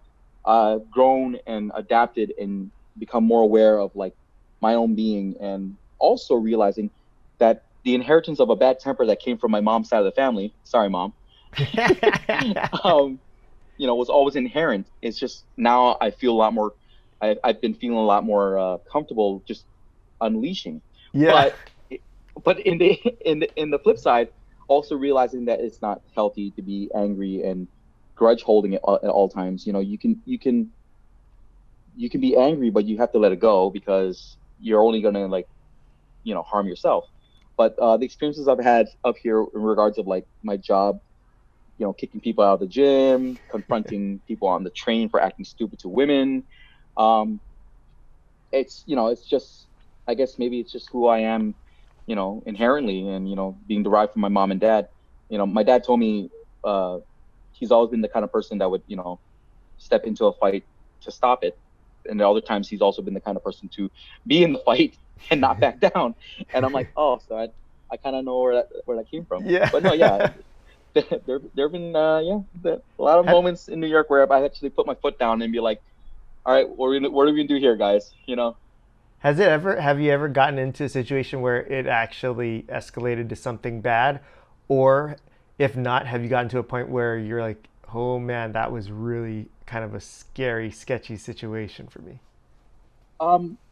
grown and adapted and become more aware of like my own being, and also realizing that the inheritance of a bad temper that came from my mom's side of the family. Sorry, mom. Was always inherent. It's just now I feel a lot more. I've been feeling a lot more comfortable just unleashing.
Yeah.
But in the flip side, also realizing that it's not healthy to be angry and grudge holding at all times. You can be angry, but you have to let it go because you're only gonna harm yourself. But the experiences I've had up here in regards of like my job, kicking people out of the gym, confronting people on the train for acting stupid to women. It's just, I guess maybe it's just who I am, inherently, and being derived from my mom and dad. My dad told me he's always been the kind of person that would, step into a fight to stop it, and the other times he's also been the kind of person to be in the fight and not back down. And I'm like, oh, so I kind of know where that came from.
Yeah.
But no, yeah. There've been a lot of moments in New York where I actually put my foot down and be like, all right, what are we gonna do here, guys?
Have you ever gotten into a situation where it actually escalated to something bad? Or if not, have you gotten to a point where you're like, oh man, that was really kind of a scary, sketchy situation for me?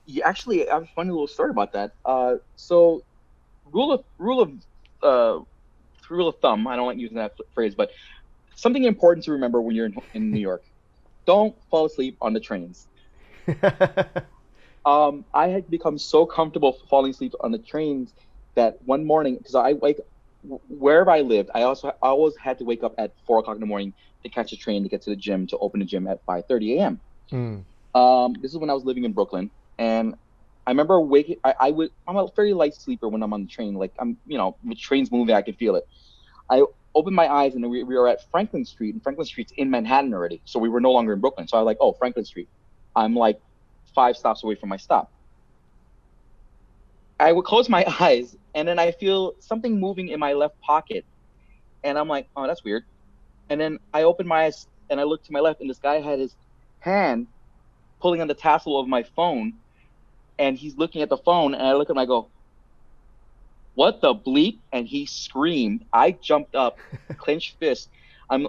Yeah, actually, I have a funny little story about that. So rule of uh, rule of thumb. I don't like using that phrase, but something important to remember when you're in New York: don't fall asleep on the trains. I had become so comfortable falling asleep on the trains that one morning, because wherever I lived, I always had to wake up at 4 o'clock in the morning to catch a train to get to the gym to open the gym at 5:30 a.m.
Mm.
This is when I was living in Brooklyn, and I remember waking. I'm a very light sleeper when I'm on the train. Like the train's moving, I can feel it. I opened my eyes and we were at Franklin Street, and Franklin Street's in Manhattan already, so we were no longer in Brooklyn. So I was like, oh, Franklin Street. I'm like 5 stops away from my stop. I would close my eyes, and then I feel something moving in my left pocket, and I'm like, oh, that's weird. And then I opened my eyes and I looked to my left, and this guy had his hand pulling on the tassel of my phone, and he's looking at the phone, and I look at him, I go, what the bleep? And he screamed. I jumped up, clenched fist. And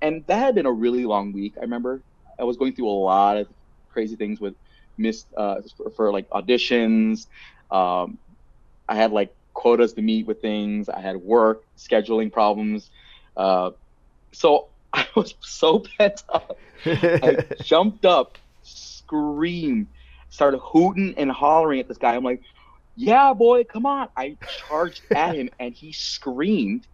that had been a really long week. I remember I was going through a lot of crazy things with missed for like auditions. I had like quotas to meet with things. I had work scheduling problems. So I was so pent up. I jumped up, screamed, started hooting and hollering at this guy. I'm like, yeah, boy, come on. I charged at him, and he screamed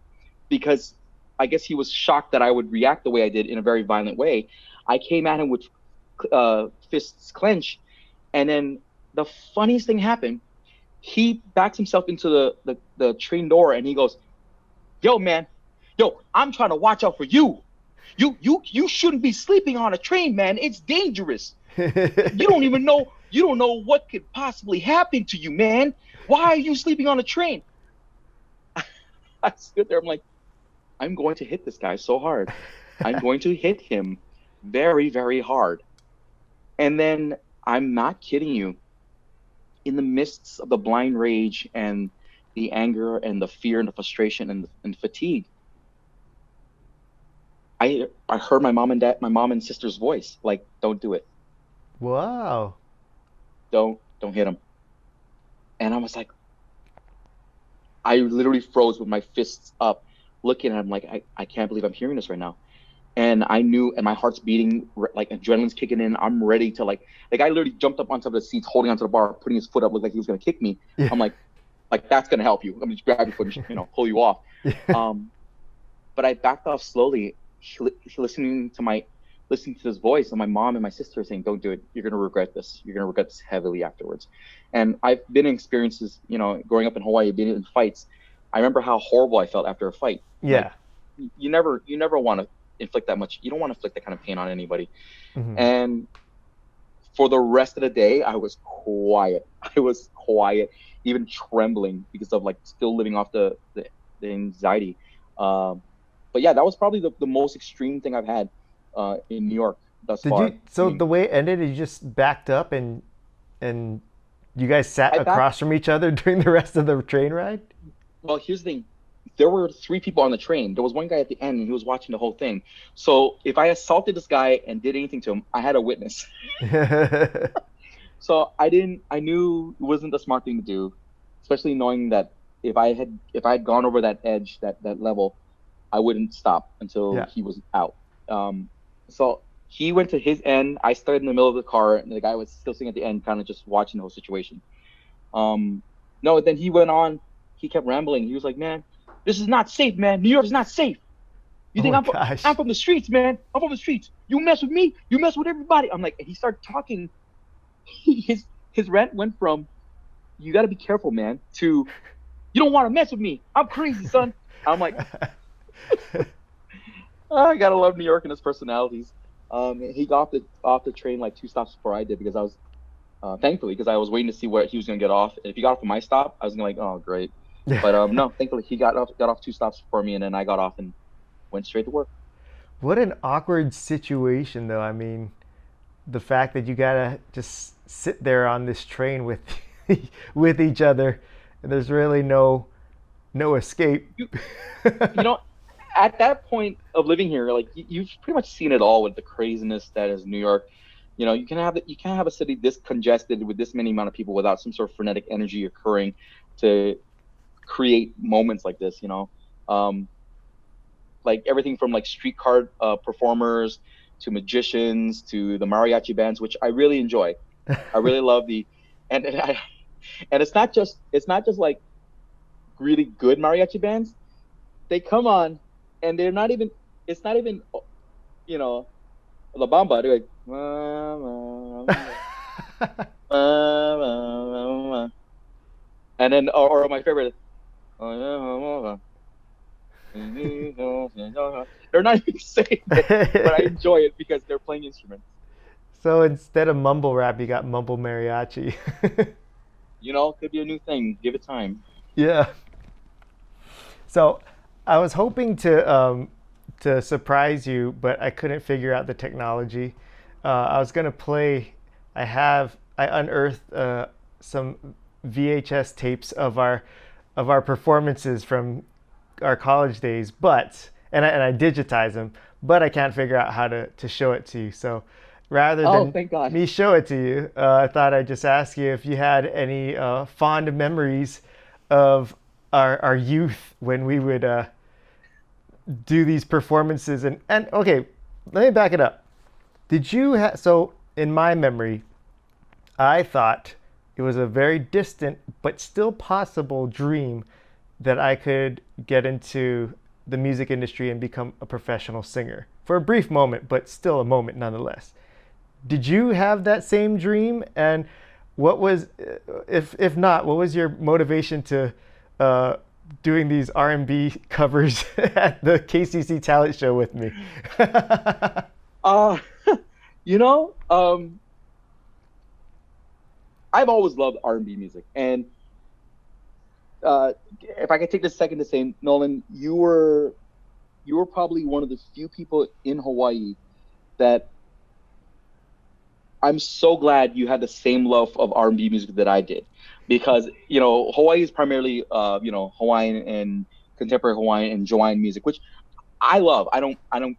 because I guess he was shocked that I would react the way I did in a very violent way. I came at him with fists clenched, and then the funniest thing happened. He backs himself into the train door and he goes, "Yo, man, yo, I'm trying to watch out for you. You shouldn't be sleeping on a train, man. It's dangerous. You don't know what could possibly happen to you, man. Why are you sleeping on a train?" I stood there. I'm like, I'm going to hit this guy so hard. I'm going to hit him very, very hard. And then I'm not kidding you. In the midst of the blind rage and the anger and the fear and the frustration and fatigue, I heard my mom and sister's voice, like, "Don't do it.
Wow.
Don't hit him." And I was like, I literally froze with my fists up, looking at him like, I can't believe I'm hearing this right now. And I knew, and my heart's beating, like adrenaline's kicking in. I'm ready to like I literally jumped up on top of the seats, holding onto the bar, putting his foot up, looked like he was gonna kick me.
Yeah.
I'm like that's gonna help you. I'm gonna just grab your foot and pull you off.
Yeah.
But I backed off slowly, listening to his voice, and my mom and my sister saying, "Don't do it. You're gonna regret this. You're gonna regret this heavily afterwards." And I've been in experiences, growing up in Hawaii, being in fights. I remember how horrible I felt after a fight.
Yeah.
Like, you never want to inflict that much. You don't want to inflict that kind of pain on anybody.
Mm-hmm.
And for the rest of the day, I was quiet. I was quiet, even trembling because of like still living off the anxiety. But yeah, that was probably the most extreme thing I've had in New York thus
Did
far.
you? So the way it ended, you just backed up and you guys sat
I backed.
across from each other during the rest of the train ride?
Well, here's the thing. There were three people on the train. There was one guy at the end, and he was watching the whole thing. So if I assaulted this guy and did anything to him, I had a witness. So I knew it wasn't the smart thing to do, especially knowing that if I had gone over that edge, that level, I wouldn't stop until he was out. So he went to his end. I stayed in the middle of the car, and the guy was still sitting at the end, kind of just watching the whole situation. No, then he went on. He kept rambling. He was like, "Man, this is not safe, man. New York is not safe. You think I'm from the streets, man? I'm from the streets. You mess with me, you mess with everybody." I'm like, and he started talking. His rant went from, "You got to be careful, man," to, "You don't want to mess with me. I'm crazy, son." I'm like, I gotta love New York and its personalities. He got off the train like 2 stops before I did because I was, thankfully, because I was waiting to see where he was gonna get off. And if he got off at my stop, I was gonna like, oh great. But no, thankfully he got off 2 stops before me, and then I got off and went straight to work.
What an awkward situation, though. I mean, the fact that you gotta just sit there on this train with with each other, and there's really no escape.
You know, at that point of living here, like you've pretty much seen it all with the craziness that is New York. You can't have a city this congested with this many amount of people without some sort of frenetic energy occurring to create moments like this. Like everything from like streetcar performers to magicians to the mariachi bands, which I really enjoy. I really love and it's not just like really good mariachi bands. They come on and they're not even, it's not even, La Bamba. They're like, and then, or my favorite, they're not even saying it, but I enjoy it because they're playing instruments.
So instead of mumble rap, you got mumble mariachi.
Could be a new thing. Give it time.
Yeah. So I was hoping to surprise you, but I couldn't figure out the technology. I was gonna play. I unearthed some VHS tapes of our performances from our college days, and I digitized them, but I can't figure out how to show it to you. So rather than
thank God.
me show it to you, I thought I'd just ask you if you had any fond memories of our youth when we would do these performances. And okay, let me back it up. Did you so in my memory, I thought it was a very distant but still possible dream that I could get into the music industry and become a professional singer for a brief moment, but still a moment nonetheless. Did you have that same dream? And what was, if not, what was your motivation to uh, doing these R&B covers at the KCC talent show with me?
Uh, you know, I've always loved R&B music, and if I could take this second to say, Nolan, you were probably one of the few people in Hawaii that I'm so glad you had the same love of R&B music that I did, because Hawaii is primarily Hawaiian and contemporary Hawaiian and Hawaiian music, which I love. I don't I'm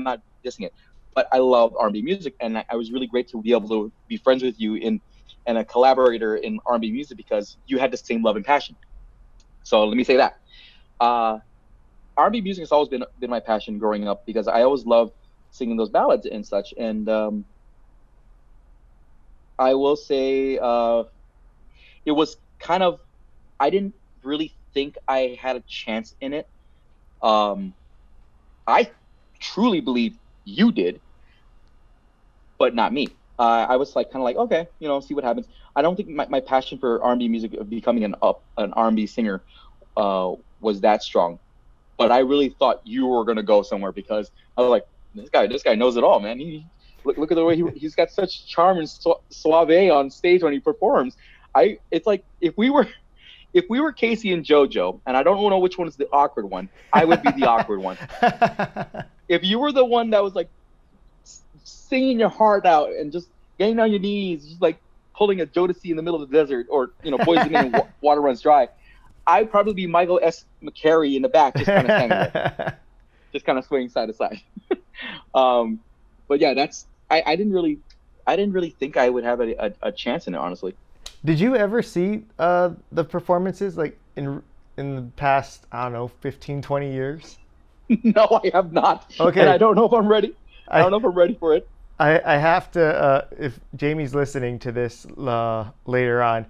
not dissing it, but I love R&B music, and I was really great to be able to be friends with you in and a collaborator in R&B music because you had the same love and passion. So let me say that. R&B music has always been my passion growing up because I always loved singing those ballads and such. And I will say it was kind of, I didn't really think I had a chance in it. Um, I truly believe you did, but not me. I was like kind of like, okay, see what happens. I don't think my passion for R&B music of becoming an R&B singer was that strong, but I really thought you were gonna go somewhere because I was like, this guy knows it all, man. He look at the way he's got such charm and suave on stage when he performs. It's like if we were Casey and JoJo, and I don't know which one is the awkward one, I would be the awkward one. If you were the one that was like singing your heart out and just getting on your knees, just like pulling a Jodeci in the middle of the desert, or Boys II Men and Water Runs Dry, I'd probably be Michael S. McCary in the back, just kind of standing there, just kind of swaying side to side. But yeah, I didn't really think I would have a chance in it, honestly.
Did you ever see the performances like in the past, I don't know, 15, 20 years?
No, I have not.
Okay.
And I don't know if I'm ready. I don't know if I'm ready for it.
I have to, if Jamie's listening to this later on,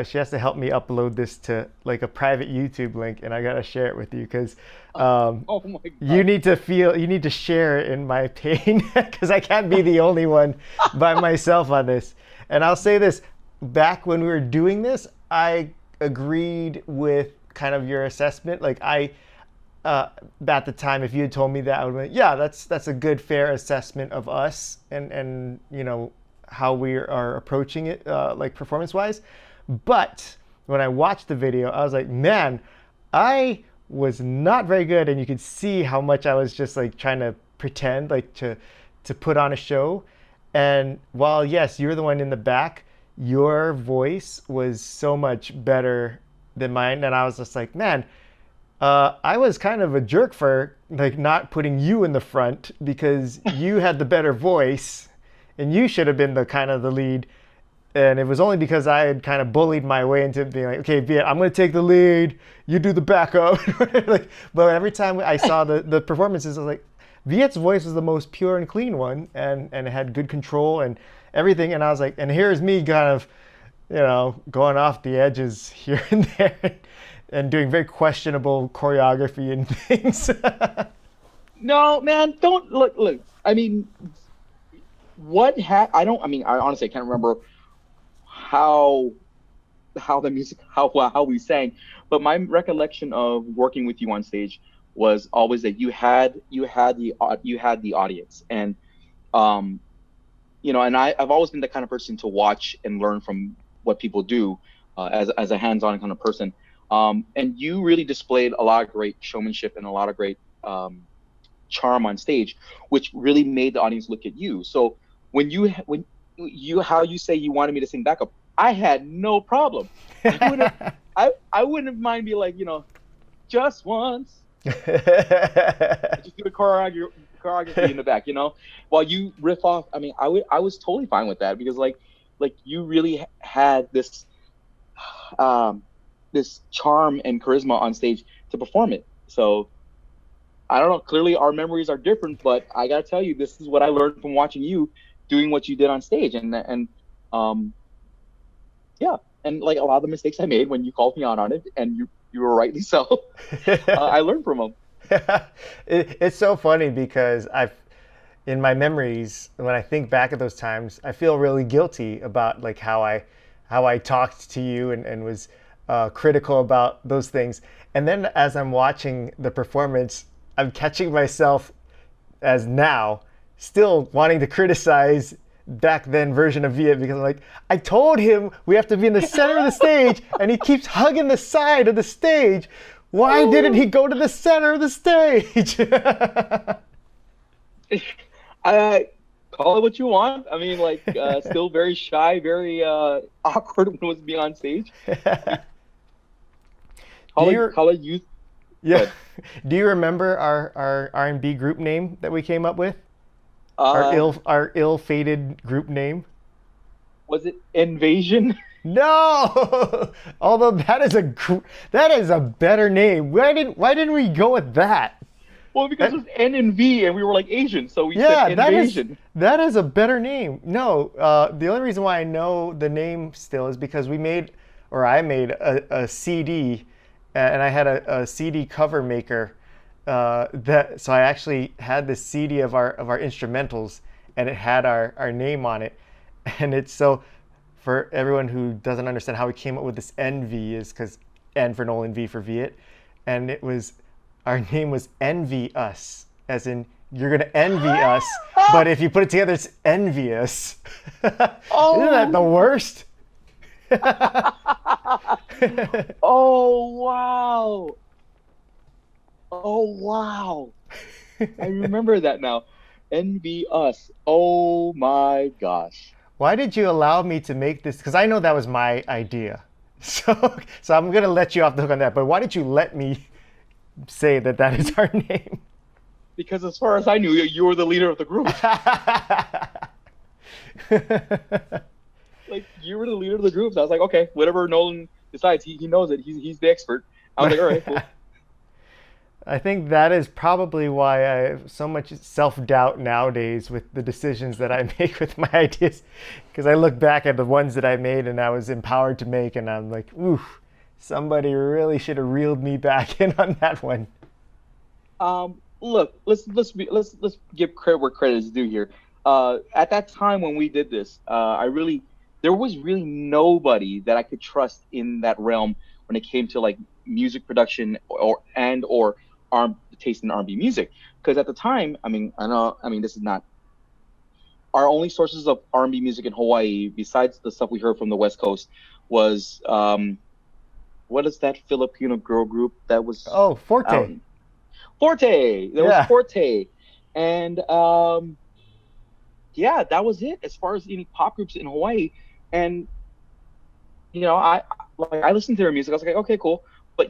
she has to help me upload this to like a private YouTube link, and I gotta share it with you because
oh my God.
you need to share in my pain because I can't be the only one by myself on this. And I'll say this, back when we were doing this, I agreed with kind of your assessment. Like at the time, if you had told me that, I would have been, yeah, that's a good, fair assessment of us and how we are approaching it, like performance wise. But when I watched the video, I was like, man, I was not very good, and you could see how much I was just like trying to pretend, like to put on a show. And while yes, you're the one in the back, your voice was so much better than mine, and I was just like, man, I was kind of a jerk for like not putting you in the front because you had the better voice, and you should have been the kind of the lead. And it was only because I had kind of bullied my way into being like, okay, Viet, I'm going to take the lead. You do the backup. Like, but every time I saw the performances, I was like, Viet's voice was the most pure and clean one, and it had good control and everything. And I was like, and here's me kind of, going off the edges here and there and doing very questionable choreography and things.
No, man, don't look. I mean, I honestly can't remember how the music, how we sang, but my recollection of working with you on stage was always that you had the audience, and and I've always been the kind of person to watch and learn from what people do, as a hands-on kind of person, and you really displayed a lot of great showmanship and a lot of great charm on stage, which really made the audience look at you. So when you how you say you wanted me to sing backup, I had no problem. I wouldn't mind be like, just once. Just do the choreography in the back, while you riff off. I mean, I was totally fine with that because like you really had this this charm and charisma on stage to perform it. So I don't know. Clearly, our memories are different, but I gotta tell you, this is what I learned from watching you doing what you did on stage, and yeah, and like a lot of the mistakes I made when you called me on it, and you were rightly so. I learned from them.
It's so funny because in my memories, when I think back at those times, I feel really guilty about like how I talked to you and was critical about those things. And then as I'm watching the performance, I'm catching myself as now still wanting to criticize back then version of Viet because I'm like, I told him we have to be in the center of the stage and he keeps hugging the side of the stage. Why didn't he go to the center of the stage?
I call it what you want. I mean, like, still very shy, very awkward when it was being on stage. Call it youth.
Yeah. Do you remember our R&B group name that we came up with? Our ill-fated group name?
Was it Invasion?
No. Although that is a better name. Why didn't we go with that?
Well, because it was N and V, and we were like Asian, so we
Yeah,
said Invasion.
that is a better name. No, the only reason why I know the name still is because I made a CD, and I had a CD cover maker. So I actually had this CD of our instrumentals, and it had our name on it, and it's so. For everyone who doesn't understand how we came up with this NV is because N for Nolan, V for Viet, and our name was Envy Us, as in you're gonna envy us, but if you put it together, it's envious.
Oh.
Isn't that the worst?
Oh wow! Oh wow! I remember that now. Envy Us. Oh my gosh.
Why did you allow me to make this? Because I know that was my idea. So I'm gonna let you off the hook on that. But why did you let me say that is our name?
Because as far as I knew, you were the leader of the group. Like, you were the leader of the group. So I was like, okay, whatever Nolan decides, he knows it. He's the expert. I was like, all right, cool.
I think that is probably why I have so much self-doubt nowadays with the decisions that I make with my ideas. Because I look back at the ones that I made and I was empowered to make, and I'm like, ooh, somebody really should have reeled me back in on that one.
Look, let's give credit where credit is due here. At that time when we did this, there was really nobody that I could trust in that realm when it came to like music production or taste in R&B music. Because at the time, this is not our only sources of R&B music in Hawaii, besides the stuff we heard from the West Coast, was what is that Filipino girl group that was?
Oh, Forte.
Forte. There was Forte, and yeah, that was it as far as any pop groups in Hawaii. And I listened to their music. I was like, okay, cool. But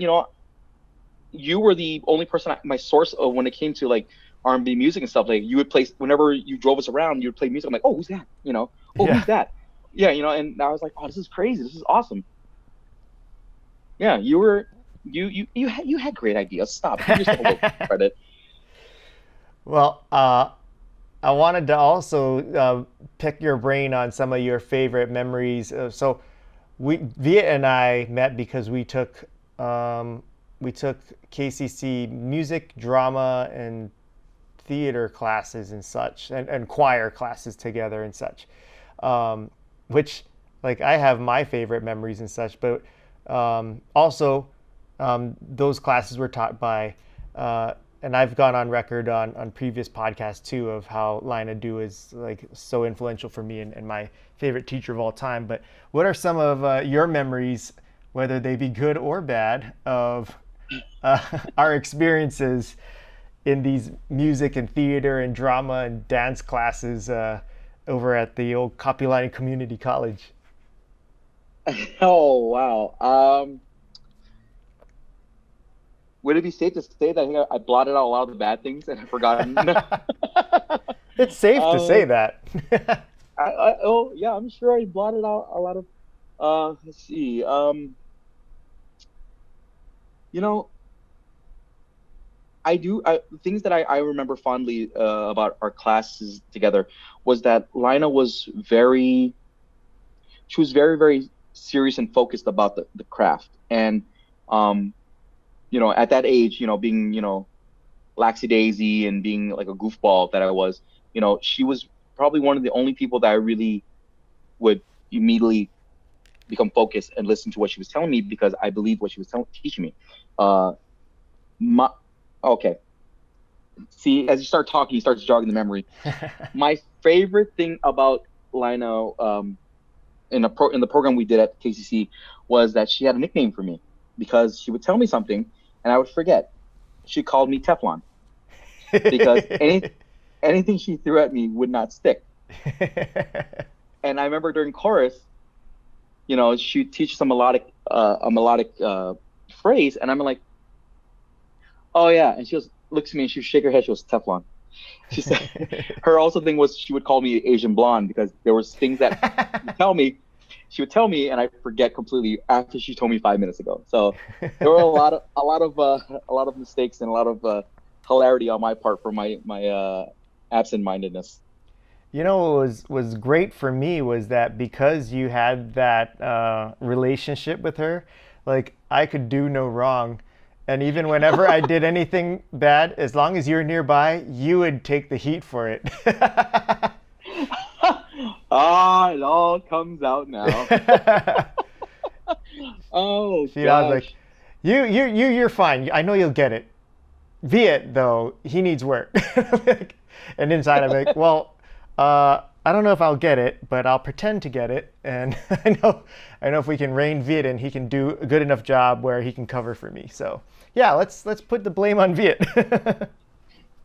you were the only person, my source of when it came to like R&B music and stuff. Like, you would play whenever you drove us around. You would play music. I'm like, oh, who's that? Who's that? Yeah, and I was like, oh, this is crazy. This is awesome. Yeah, you had great ideas. Stop. Give yourself a little credit.
Well, I wanted to also pick your brain on some of your favorite memories. So, Viet and I met because we took KCC music, drama, and theater classes and such, and choir classes together and such. Which, like, I have my favorite memories and such, but also those classes were taught by. And I've gone on record on previous podcasts too of how Lina Doo is like so influential for me and my favorite teacher of all time. But what are some of your memories, whether they be good or bad, of our experiences in these music and theater and drama and dance classes over at the old Kapiolani Community College?
Oh wow. Would it be safe to say that I think I blotted out a lot of the bad things and I've forgotten?
It's safe to say that.
Yeah, I'm sure I blotted out a lot of. Let's see. Things that I remember fondly about our classes together was that Lina was very very serious and focused about the craft. And at that age, being laxy daisy and being like a goofball that I was, she was probably one of the only people that I really would immediately become focused and listen to what she was telling me because I believed what she was teaching me. Uh, my, okay. See, as you start talking, he starts jogging the memory. My favorite thing about Lina, in the program we did at KCC, was that she had a nickname for me because she would tell me something and I would forget. She called me Teflon because anything she threw at me would not stick. And I remember during chorus, she teaches a melodic phrase, and I'm like, oh yeah, and she just looks at me and she would shake her head. She goes, Teflon. She said her also thing was she would call me Asian blonde because there was things that she would tell me and I forget completely after she told me 5 minutes ago. So there were a lot of mistakes and a lot of hilarity on my part for my absent-mindedness.
What was great for me was that because you had that relationship with her, like I could do no wrong. And even whenever I did anything bad, as long as you're nearby, you would take the heat for it.
Ah, it all comes out now. Oh
See, I was like,
gosh.
you're fine. I know you'll get it. Viet, though, he needs work. And inside, I'm like, well, I don't know if I'll get it, but I'll pretend to get it. And I know if we can rein Viet in, he can do a good enough job where he can cover for me. So yeah, let's put the blame on Viet.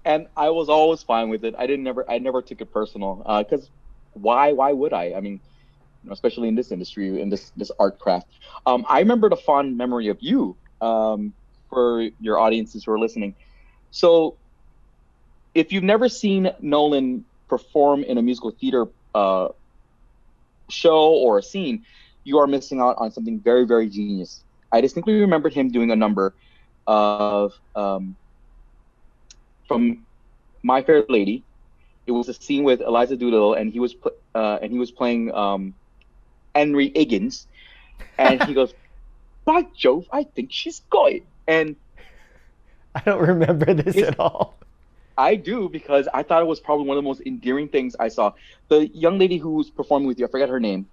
And I was always fine with it. I never took it personal. Because why would I? I mean, especially in this industry, in this art craft. I remembered a fond memory of you. For your audiences who are listening. So, if you've never seen Nolan perform in a musical theater show or a scene, you are missing out on something very, very genius. I distinctly remembered him doing a number of from My Fair Lady. It was a scene with Eliza Doolittle, and he was playing Henry Higgins, and he goes, "By Jove, I think she's got it." And
I don't remember this at all.
I do because I thought it was probably one of the most endearing things I saw. The young lady who was performing with you, I forget her name,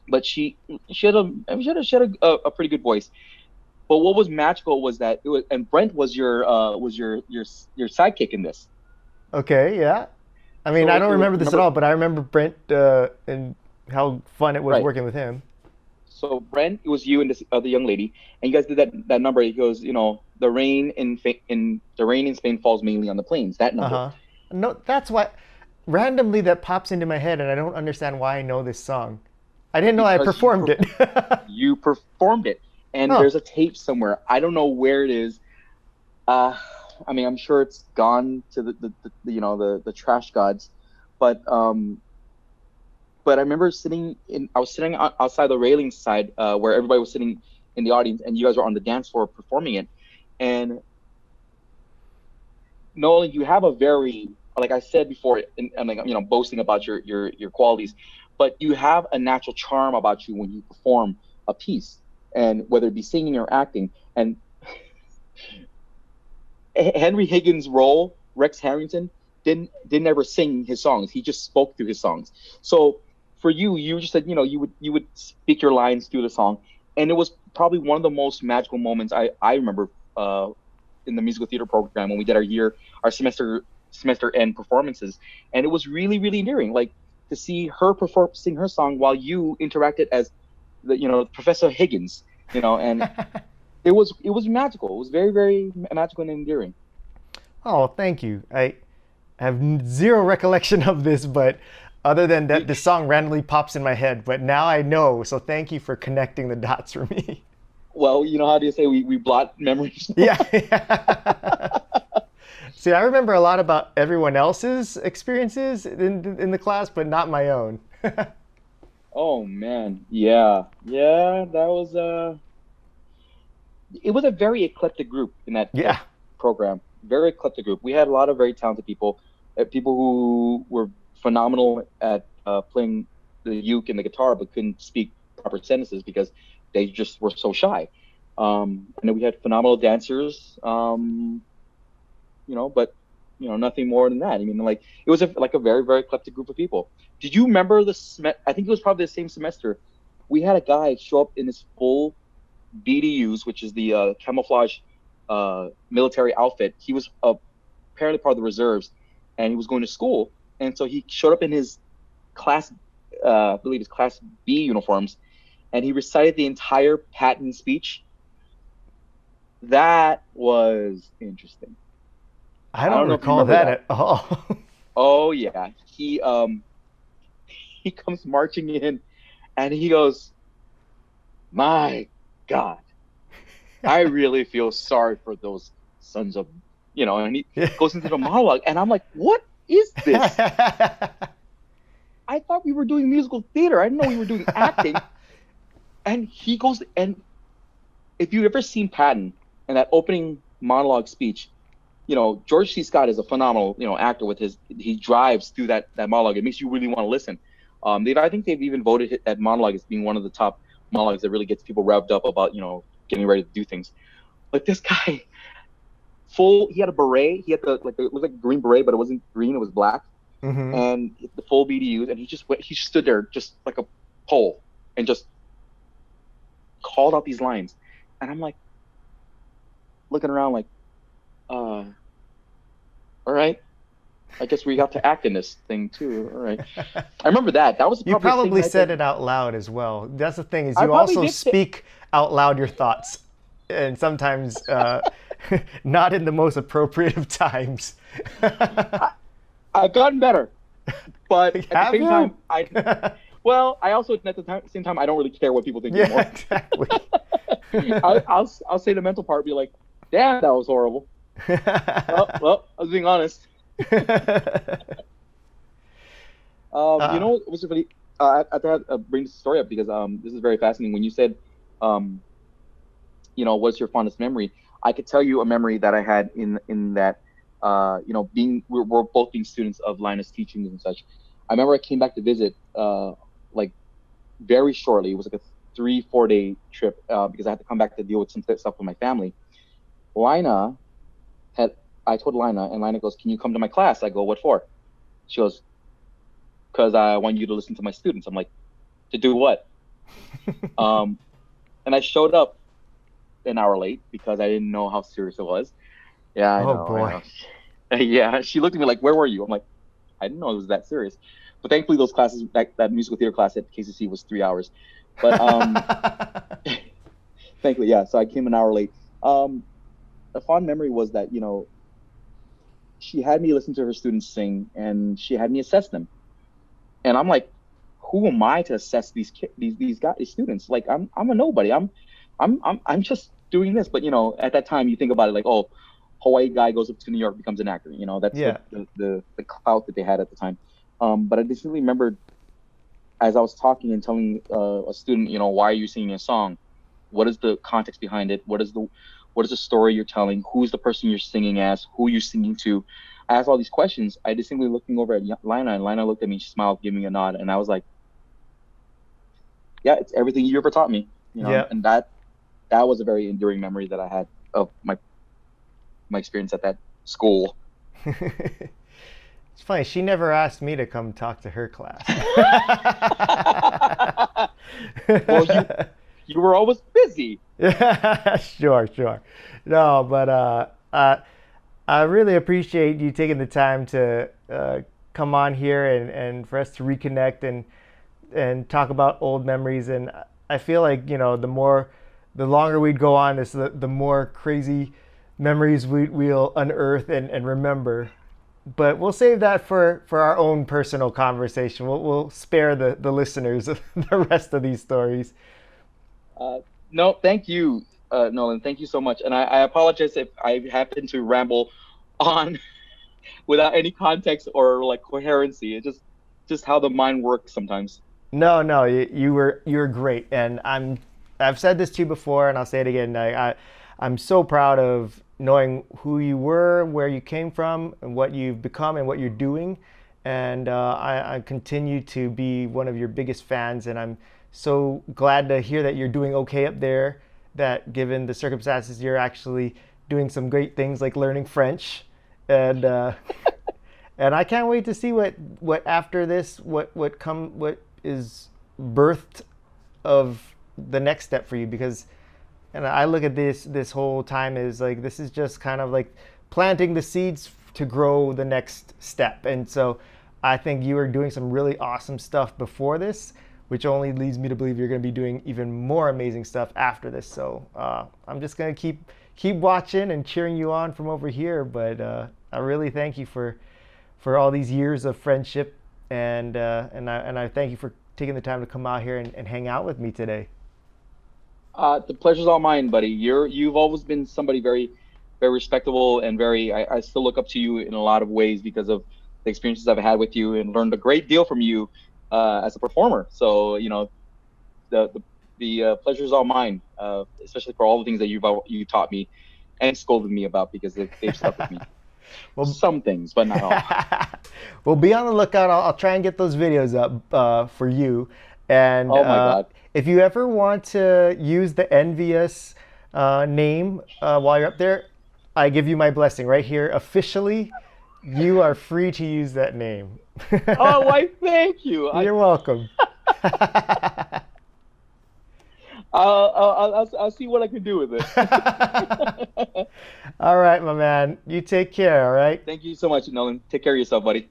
but she had a pretty good voice. But what was magical was that and Brent was your sidekick in this.
Okay, yeah. I mean,
So
I don't
it was,
remember this at
remember,
all, but I remember Brent and how fun it was
right?
working with him.
So Brent, it was you and this other young lady, and you guys did that number. He goes, the rain in Spain falls mainly on the plains. That
Uh
number.
huh. No, that's why randomly that pops into my head, and I don't understand why I know this song. I didn't know I
Because
performed it.
you performed it, and
Oh,
there's a tape somewhere. I don't know where it is. Uh, I mean, I'm sure it's gone to the trash gods, but I remember I was sitting outside the railing side where everybody was sitting in the audience, and you guys were on the dance floor performing it. And Nolan, you have a very, like I said before, and like boasting about your qualities, but you have a natural charm about you when you perform a piece, and whether it be singing or acting. And Henry Higgins' role, Rex Harrington, didn't ever sing his songs. He just spoke through his songs. So for you just said you would speak your lines through the song, and it was probably one of the most magical moments I remember in the musical theater program when we did our semester end performances, and it was really really endearing, like to see her sing her song while you interacted as Professor Higgins, and it was magical. It was very very magical and endearing.
oh, thank you. I have zero recollection of this, but other than that,
You,
this song randomly pops in my head. But now I know, so thank you for connecting the dots for me.
well, how do you say we blot memories?
Yeah. See, I remember a lot about everyone else's experiences in the class, but not my own.
Oh man, yeah, yeah, that was it was a very eclectic group in that
Yeah.
program. Very eclectic group. We had a lot of very talented people, people who were phenomenal at playing the uke and the guitar, but couldn't speak proper sentences because they just were so shy. And then we had phenomenal dancers, but nothing more than that. I mean, like it was like a very, very eclectic group of people. Did you remember I think it was probably the same semester. We had a guy show up in his full BDUs, which is the camouflage military outfit. He was apparently part of the reserves, and he was going to school, and so he showed up in his class, I believe his class B uniforms, and he recited the entire Patton speech. That was interesting.
I
I
don't
don't know if you
recall
remember
that
that.
at all.
Oh yeah, he comes marching in, and he goes, "My God, I really feel sorry for those sons of," and he goes into the monologue, and I'm like, "What is this? I thought we were doing musical theater. I didn't know we were doing acting." And he goes, and if you've ever seen Patton and that opening monologue speech, George C. Scott is a phenomenal, actor with he drives through that monologue. It makes you really want to listen. I think they've even voted that monologue as being one of the top monologues that really gets people revved up about, getting ready to do things. But this guy, he had a beret. He had it looked like a green beret, but it wasn't green. It was black.
Hmm.
And the full BDUs. And he stood there just like a pole and just called out these lines. And I'm like, looking around like, all right. I guess we got to act in this thing too. All right. I remember that. That was
You
probably the same
probably
night
said
that
it out loud as well. That's the thing is
I
you
probably
also
did say.
speak out loud your thoughts, and sometimes not in the most appropriate of times.
I, I've gotten better, but at the
Have
same
you?
time, I also at the same time I don't really care what people think
Yeah,
anymore.
exactly.
I'll say the mental part, be like, damn, that was horrible. Well, I was being honest.
uh,
It was really. I thought I'd bring this story up because this is very fascinating. When you said, um, what's your fondest memory? I could tell you a memory that I had in that, we're both being students of Linus teachings and such. I remember I came back to visit, like very shortly. It was like a 3-4 day trip because I had to come back to deal with some stuff with my family. Lina had I told Lina, and Lina goes, "Can you come to my class?" I go, "What for?" She goes, "Because I want you to listen to my students." I'm like, "To do what?" Um, and I showed up an hour late because I didn't know how serious it was. Yeah, I
oh
know, I
boy.
know. Yeah, she looked at me like, "Where were you?" I'm like, "I didn't know it was that serious." But thankfully, those classes, that musical theater class at KCC was 3 hours. But thankfully, yeah. So I came an hour late. Um, a fond memory was that she had me listen to her students sing, and she had me assess them. And I'm like, who am I to assess these guys, these students? Like, I'm a nobody. I'm just doing this. But at that time, you think about it like, oh, Hawaii guy goes up to New York, becomes an actor. That's
Yeah.
the clout that they had at the time. But I distinctly remember as I was talking and telling a student, why are you singing a song? What is the context behind it? What is the story you're telling? Who's the person you're singing as? Who you're singing to? I asked all these questions. I distinctly looking over at Lina, and Lina looked at me, she smiled, gave me a nod, and I was like, "Yeah, it's everything you ever taught me."
Yeah.
And that was a very enduring memory that I had of my experience at that school.
It's funny. She never asked me to come talk to her class.
Well, you were always busy.
Yeah, sure, sure. No, but I really appreciate you taking the time to come on here and for us to reconnect and talk about old memories. And I feel like the longer we'd go on this, the more crazy memories we'll unearth and remember. But we'll save that for our own personal conversation. We'll spare the listeners the rest of these stories.
Uh, no, thank you, Nolan. Thank you so much. And I apologize if I happen to ramble on without any context or like coherency. It's just how the mind works sometimes.
No, no, you were great, and I've said this to you before, and I'll say it again. I'm so proud of knowing who you were, where you came from, and what you've become, and what you're doing. And I continue to be one of your biggest fans, and I'm so glad to hear that you're doing okay up there. That given the circumstances, you're actually doing some great things like learning French, and and I can't wait to see what after this, what is birthed of the next step for you, because and I look at this whole time as like this is just kind of like planting the seeds to grow the next step. And so I think you are doing some really awesome stuff before this, which only leads me to believe you're going to be doing even more amazing stuff after this. So I'm just going to keep watching and cheering you on from over here. But I really thank you for all these years of friendship, and I thank you for taking the time to come out here and hang out with me today.
The pleasure's all mine, buddy. You've always been somebody very, very respectable and very. I still look up to you in a lot of ways because of the experiences I've had with you and learned a great deal from you as a performer. So the pleasure is all mine, especially for all the things that you taught me and scolded me about because they've stuck with me.
Well,
Some things, but not all.
well, be on the lookout. I'll try and get those videos up for you. And
Oh my God.
if you ever want to use the Envious name while you're up there, I give you my blessing right here. Officially, you are free to use that name.
Oh, why? Thank you.
You're welcome.
I'll see what I can do with it.
All right, my man. You take care, all right?
Thank you so much, Nolan. Take care of yourself, buddy.